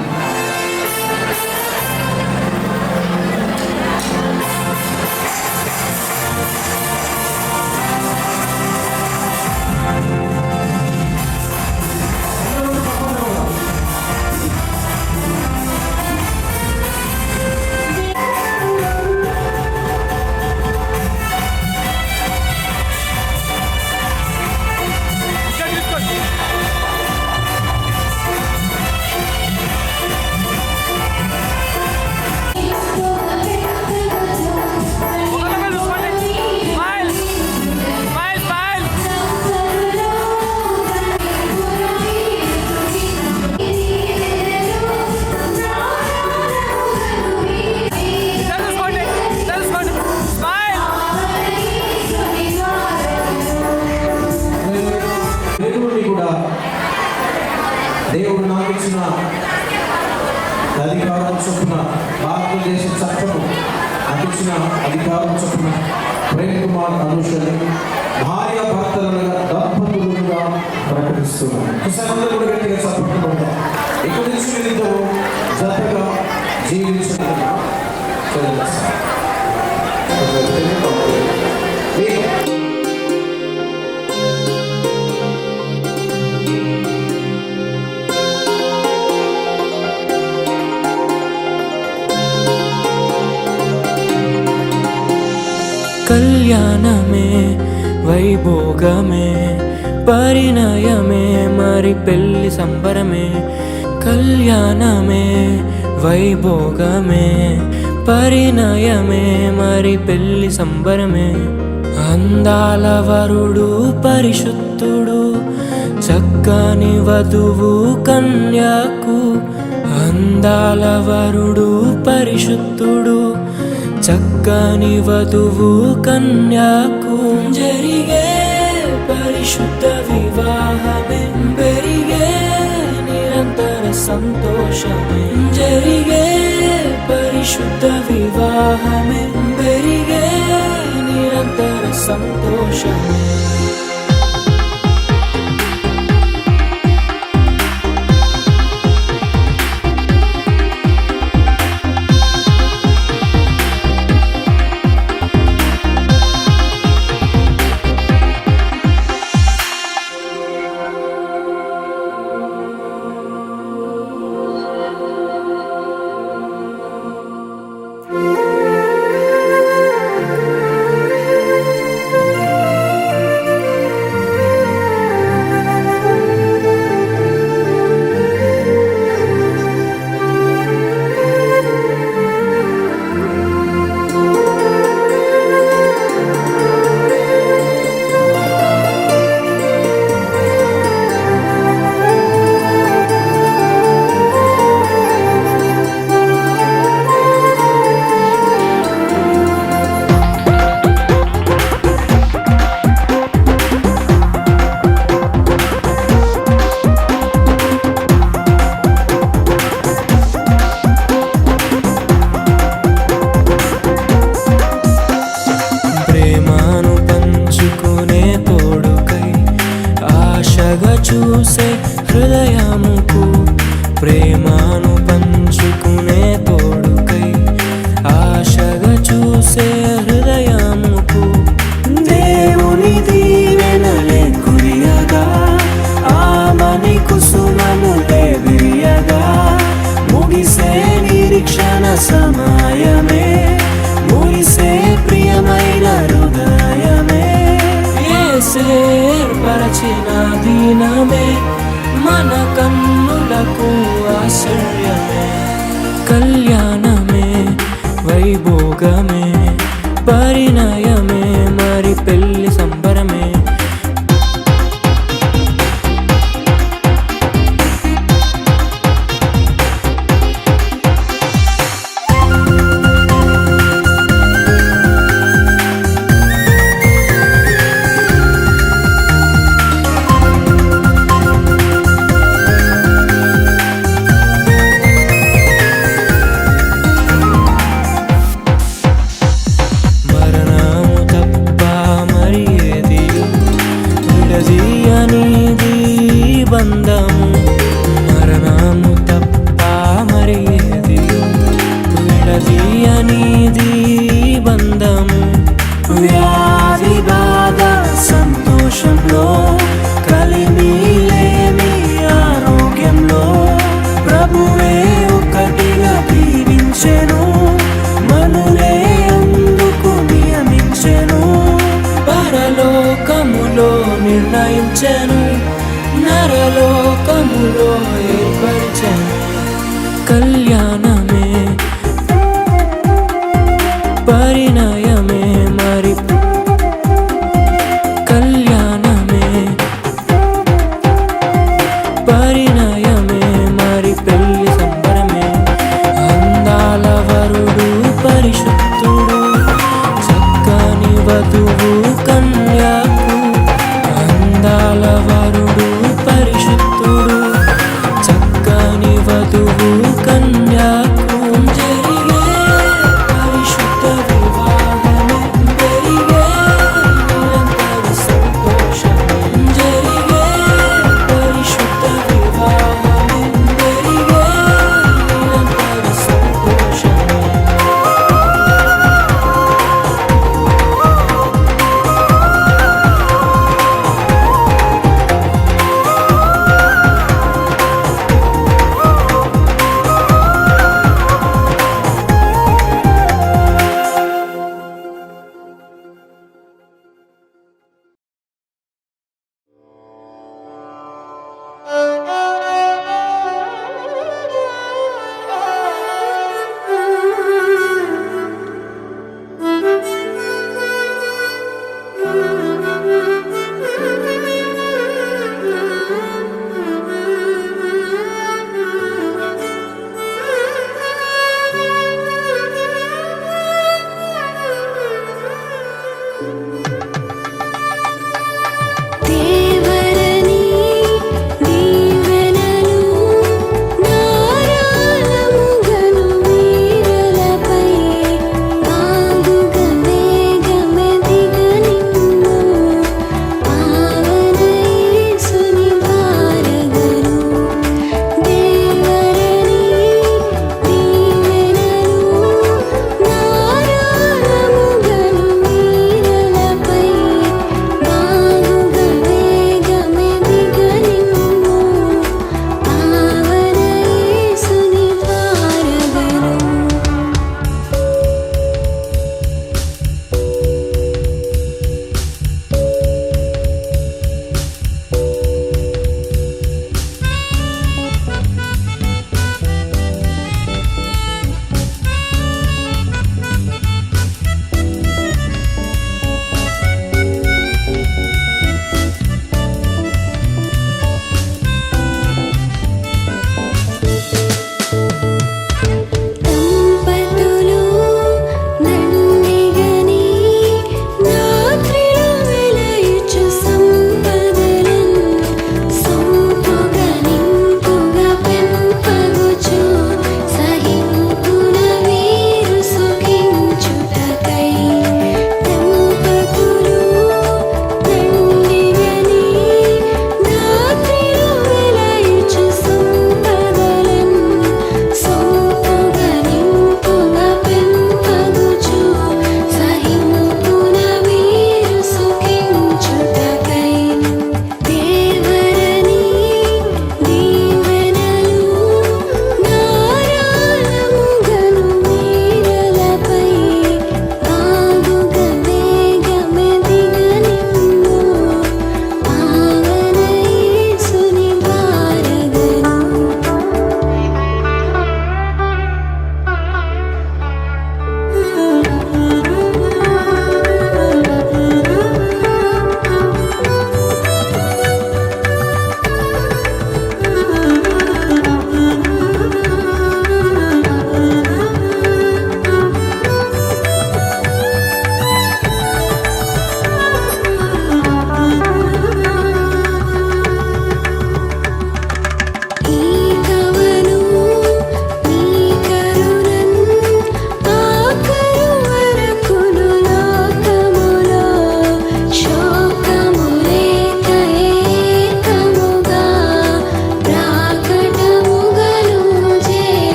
A: దేవుడు నాకు ఇచ్చిన అధికారం చొప్పున భారతదేశ చట్టం నాకు ఇచ్చిన అధికారం చొప్పున ప్రేమ్ కుమార్ అనుషని భార్య భర్తలుగా దంపతులుగా ప్రకటిస్తున్నాను. కూడా గట్టిగా చెప్పకుండా ఇక్కడి నుంచి వీరితో జతగా జీవించడం
F: కళ్యాణమే వైభోగమే పరిణయమే మరి పెళ్లి సంబరమే. కళ్యాణమే వైభోగమే పరిణయమే మరి పెళ్లి సంబరమే. అందాల వరుడు పరిశుద్ధుడు చక్కని వధువు కన్యాకు. అందాల వరుడు పరిశుద్ధుడు చక్కని వధువు కన్యాకు. జరిగే పరిశుద్ధ వివాహమే పెరిగే నిరంతర సంతోషమే. జరిగే పరిశుద్ధ వివాహమే పెరిగే నిరంతర సంతోషమే. చూసే హృదయముకు ప్రేమను పంచుకునే తోడుకై ఆశగా చూసే హృదయముకు దేవుని దీవెనలే కురియగా ఆమని కుసుమములే విరియగా ముగిసే నిరీక్షణ సమయమే ముగిసే ప్రియమైన హృదయమే ఏర్పరచిన దినమే మన కన్నులకు ఆశ్చర్యమే. కళ్యాణమే వైభోగమే పరిణయమే మరి పెళ్లి సంబరమే. బంధము మరణము తప్ప మరి ఏది విడదీయనిది బంధము. వ్యాధి బాధ సంతోషంలో కలిమిలేని ఆరోగ్యంలో ప్రభువే ఒకటిగా దీవించెను మనులే అందుకు నియమించెను. పరలోకములో నిర్ణయించెను నరలోకములో ఏర్పరిచెను. కళ్యాణమే పరిణయమే మరి కళ్యాణమే పరిణయమే మరి పెళ్లి సంబరమే. అందాల వరుడు పరిశుద్ధుడు చక్కని వధువు కన్యాకు. అందాల వరుడు పరిశుద్ధుడు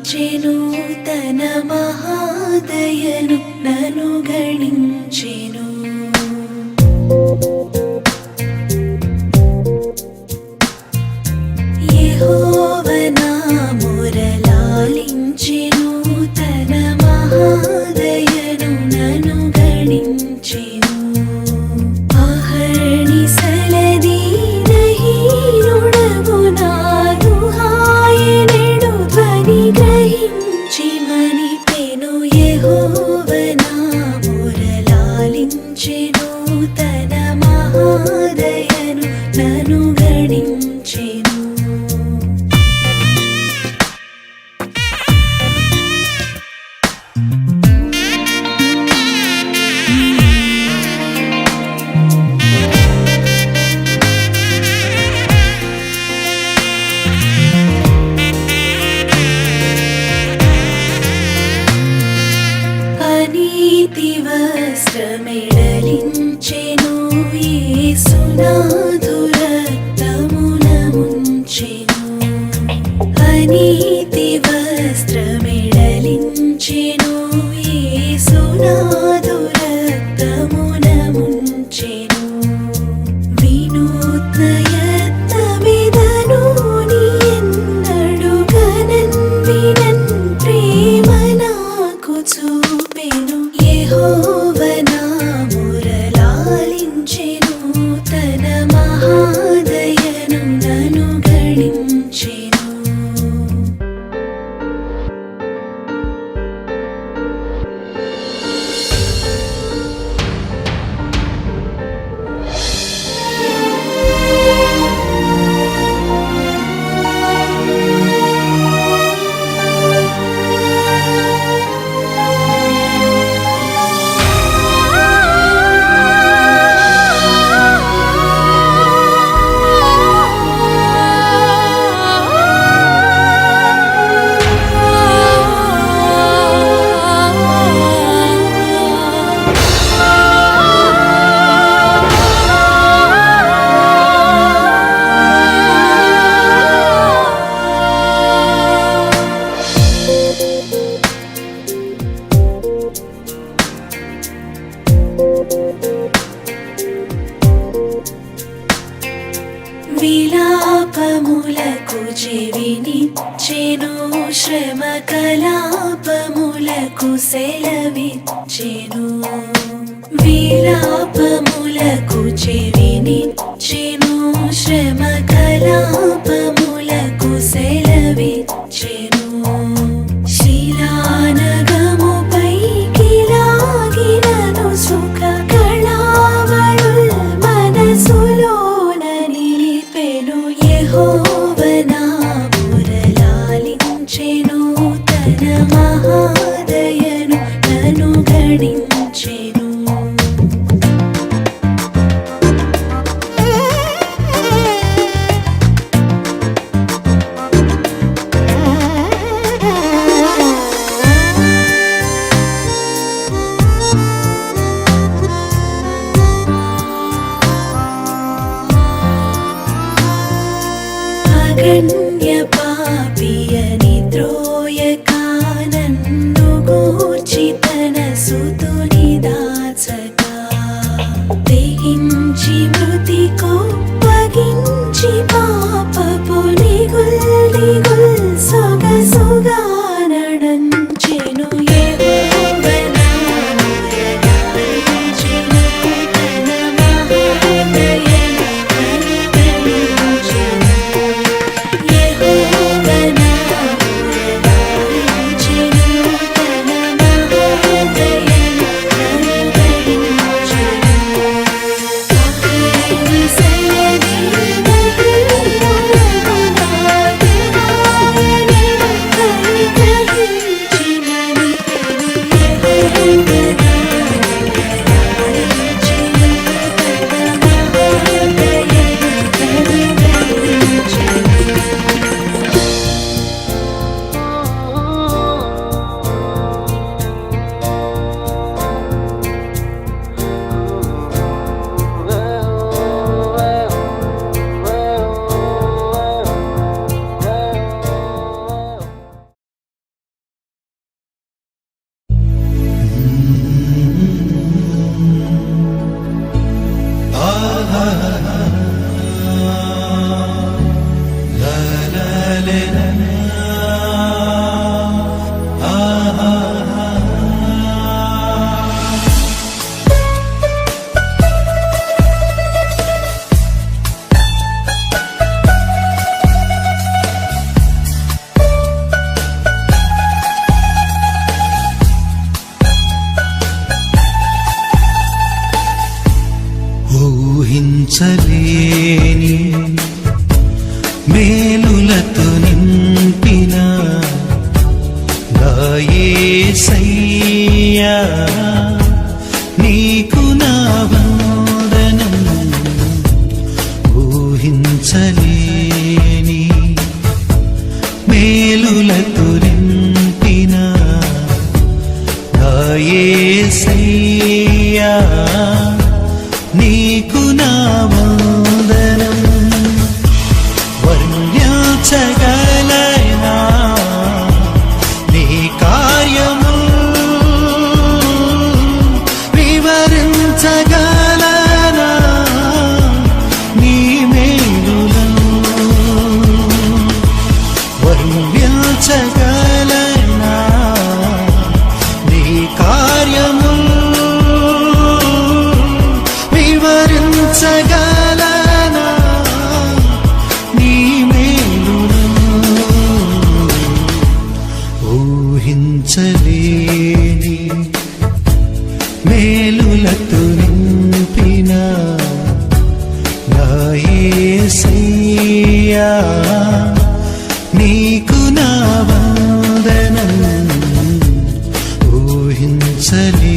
G: లాలించెను తన మహాదయను నన్ను గణించెను. యెహోవా నా మొర లాలించెను తన మహాదయను నన్ను గణించెను. అహర్నిశలది నహీనుడగు నాదు హాయనెడు ధ్వని గ్రహించి మనిపెను. యెహోవా నా మొర లాలించెను తన మహాదయను నన్ను గణించెను. అనీతి వస్త్రమెడలించెను యేసునాథు రక్తమున ముంచెను. అనీతి వస్త్రమెడలించెను యేసునాథు రక్తమున ముంచెను. వినూత్న యత్నమిదను నీ ఎన్నడు గనన్ వినన్ ప్రేమ నాకు చూపెను. యెహోవా నా మొర లాలించెను తన మహాదయను నన్ను గణించెను. విలాపములకు చెవినిచ్చెను శ్రమ కలాపములకు సెలవిచ్చెను. విలాపములకు చెవినిచ్చెను శ్రమ కలాపములకు సెలవిచ్చెను. శిలానగముపైకి లాగినను సుఖ కళావళుల్ మనసులోన నిలిపెను. యెహోవా నా మొర లాలించెను తన మహాదయను నన్ను గణించెను. అగణ్య పాపియని త్రోయక నన్ను
H: యేసయ్యా నీకు నా వందనం ఊహించలేని మేలులతో నింపిన నా యేసయ్యా నీకు నా వందనం వర్ణించగలనా నీ కార్యము వివరించగలనా నీ మేలులను వర్ణించగలనా నీ కార్యము వివరించగలనా నీ మేలులను ఊహించలేని మేలులతో నింపిన నా యేసయ్యా నీకు నా వందనం ఊహించలేని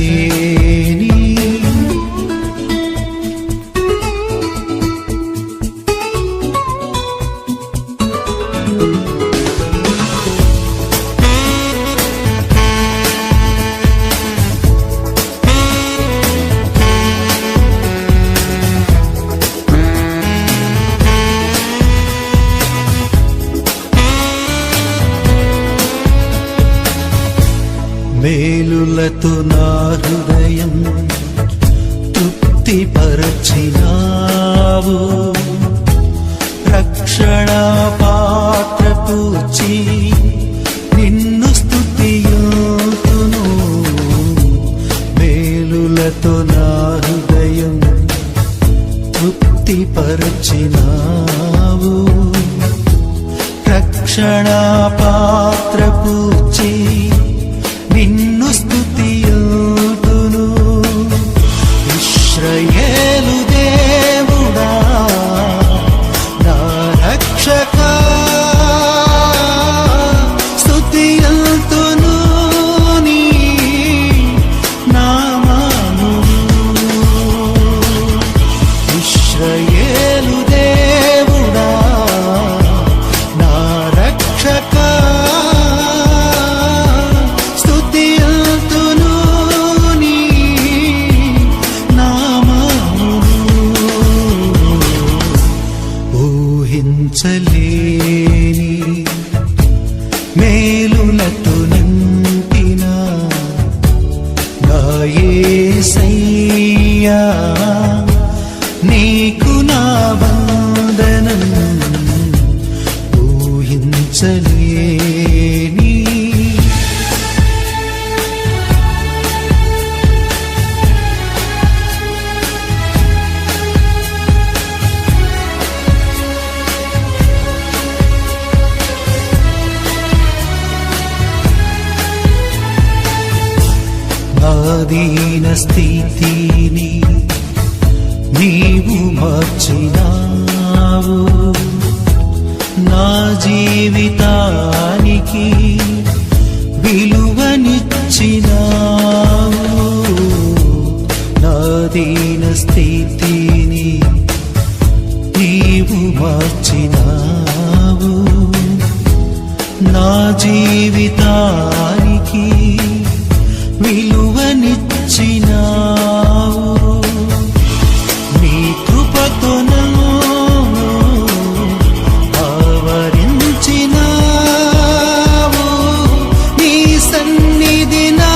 H: మేలులతో నా హృదయం తృప్తిపరచినావు రక్షణ పాత్ర పూచి నిన్ను స్తుతియుతును మేలులతో నా హృదయం తృప్తిపరచినావు రక్షణ పాత్ర పూచి నిన్ను స్తుతియుతును ఇశ్రాయేలు దేవుడా నా రక్షకా స్తుతియుతును నీ నామమును ఇశ్రాయేలు దేవుడా నా రక్షకా ఊహించలేని మేలులతో నింపిన నా యేసయ్యా నీకు నా వందనం ఊహించలేని దీన స్థితిని నీవు మార్చినావు నా జీవితానికి విలువనిచ్చినావు నా దీన స్థితిని నీవు మార్చినావు నా జీవితానికి విలువనిచ్చినావు నీ కృపతో నన్ను ఆవరించినావు నీ సన్నిధి నా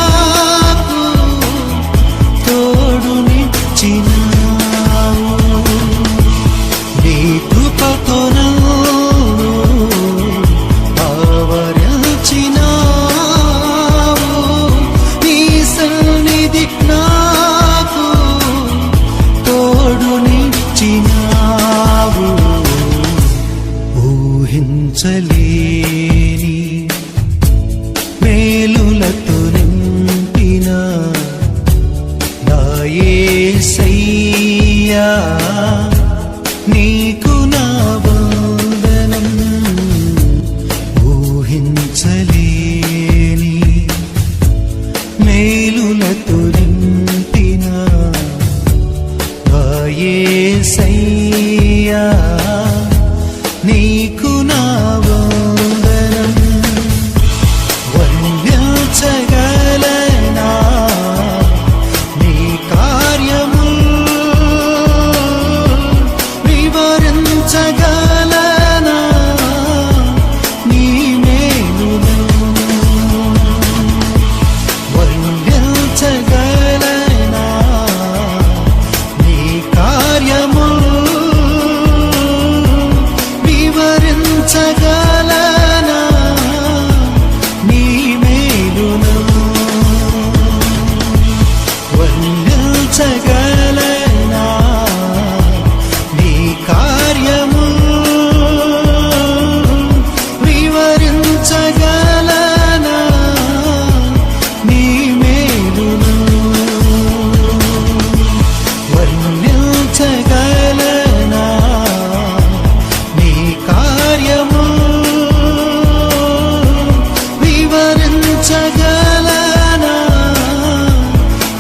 H: వర్ణించగలనా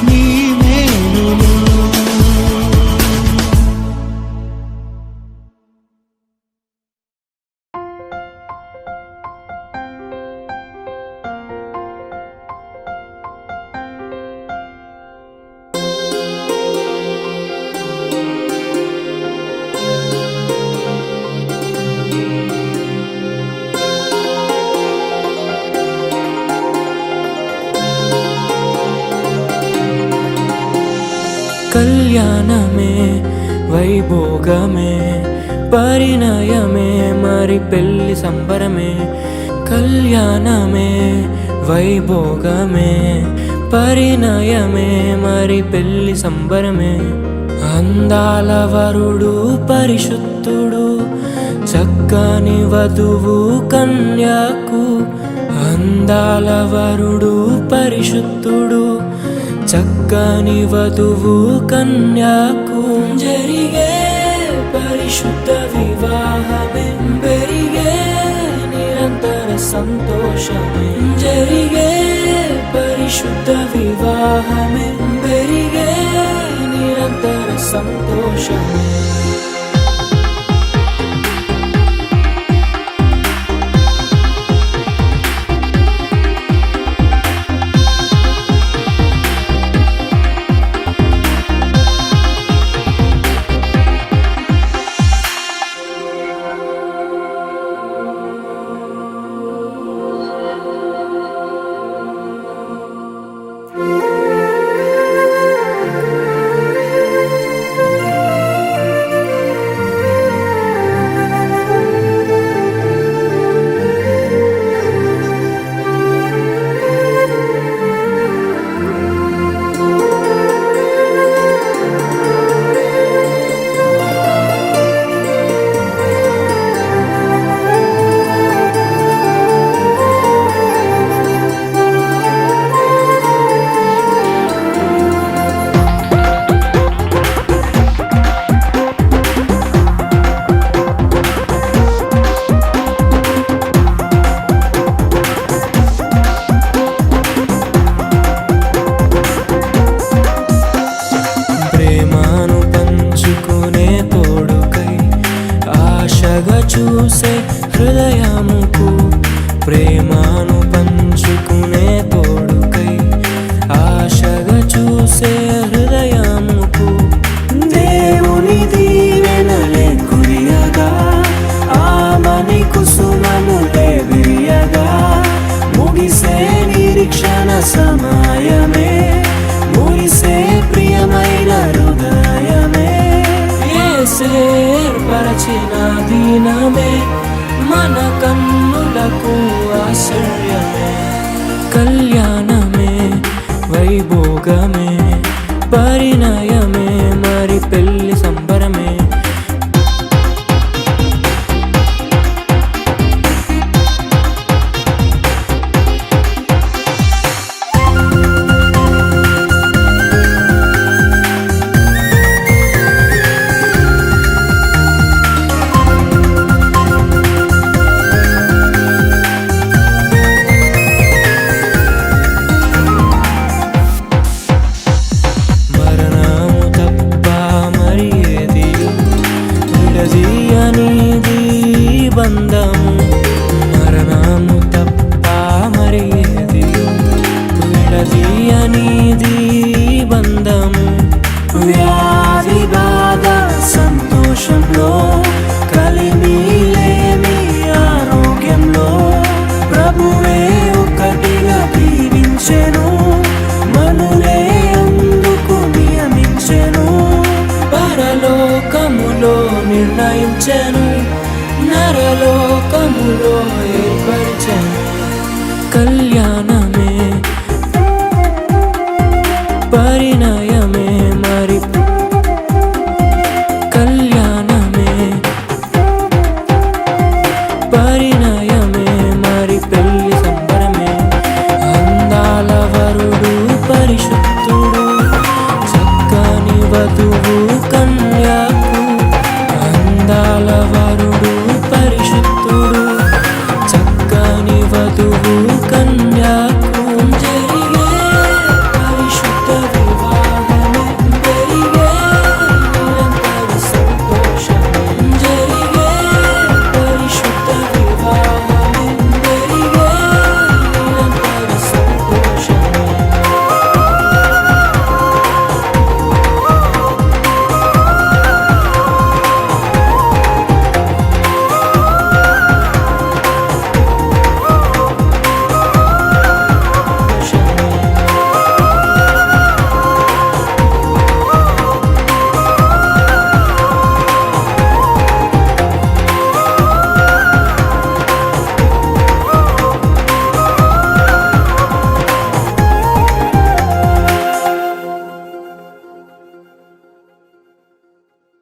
H: నీ మేలును.
F: కళ్యాణమే వైభోగమే పరిణయమే మరి పెళ్లి సంబరమే. కళ్యాణమే వైభోగమే పరిణయమే మరి పెళ్లి సంబరమే. అందాల వరుడు పరిశుద్ధుడు చక్కని వధువు కన్యకు. అందాల వరుడు పరిశుద్ధుడు చక్కని వధువు కన్యకు. జరిగే పరిశుద్ధ వివాహమే పెరిగే నిరంతర సంతోషమే. జరిగే పరిశుద్ధ వివాహమే పెరిగే నిరంతర సంతోషమే. చూసే హృదయముకు ప్రేమను పంచుకునే తోడుకై ఆశగా చూసే హృదయముకు దేవుని దీవెనలే కురియగా ఆమని కుసుమములే విరియగా ముగిసే నిరీక్షణ సమయమే ముగిసే ప్రియమైన హృదయమే ఏర్పరచిన దినమే మన కన్నులకు ఆశ్చర్యమే కళ్యాణమే వైభోగమే పరిణయమే మరి పెళ్లి సంబరమే బంధము మరణము తప్ప మరి ఏది విడదీయనిది బంధము వ్యాధి బాధ సంతోషంలో కలిమిలేమి ఆరోగ్యంలో ప్రభువే ఒకటిగా దీవించెను మనులే అందుకు నియమించెను పరలోకములో నిర్ణయించెను నరలోకములో ఏర్పరిచెను కళ్యాణమే పరిణయ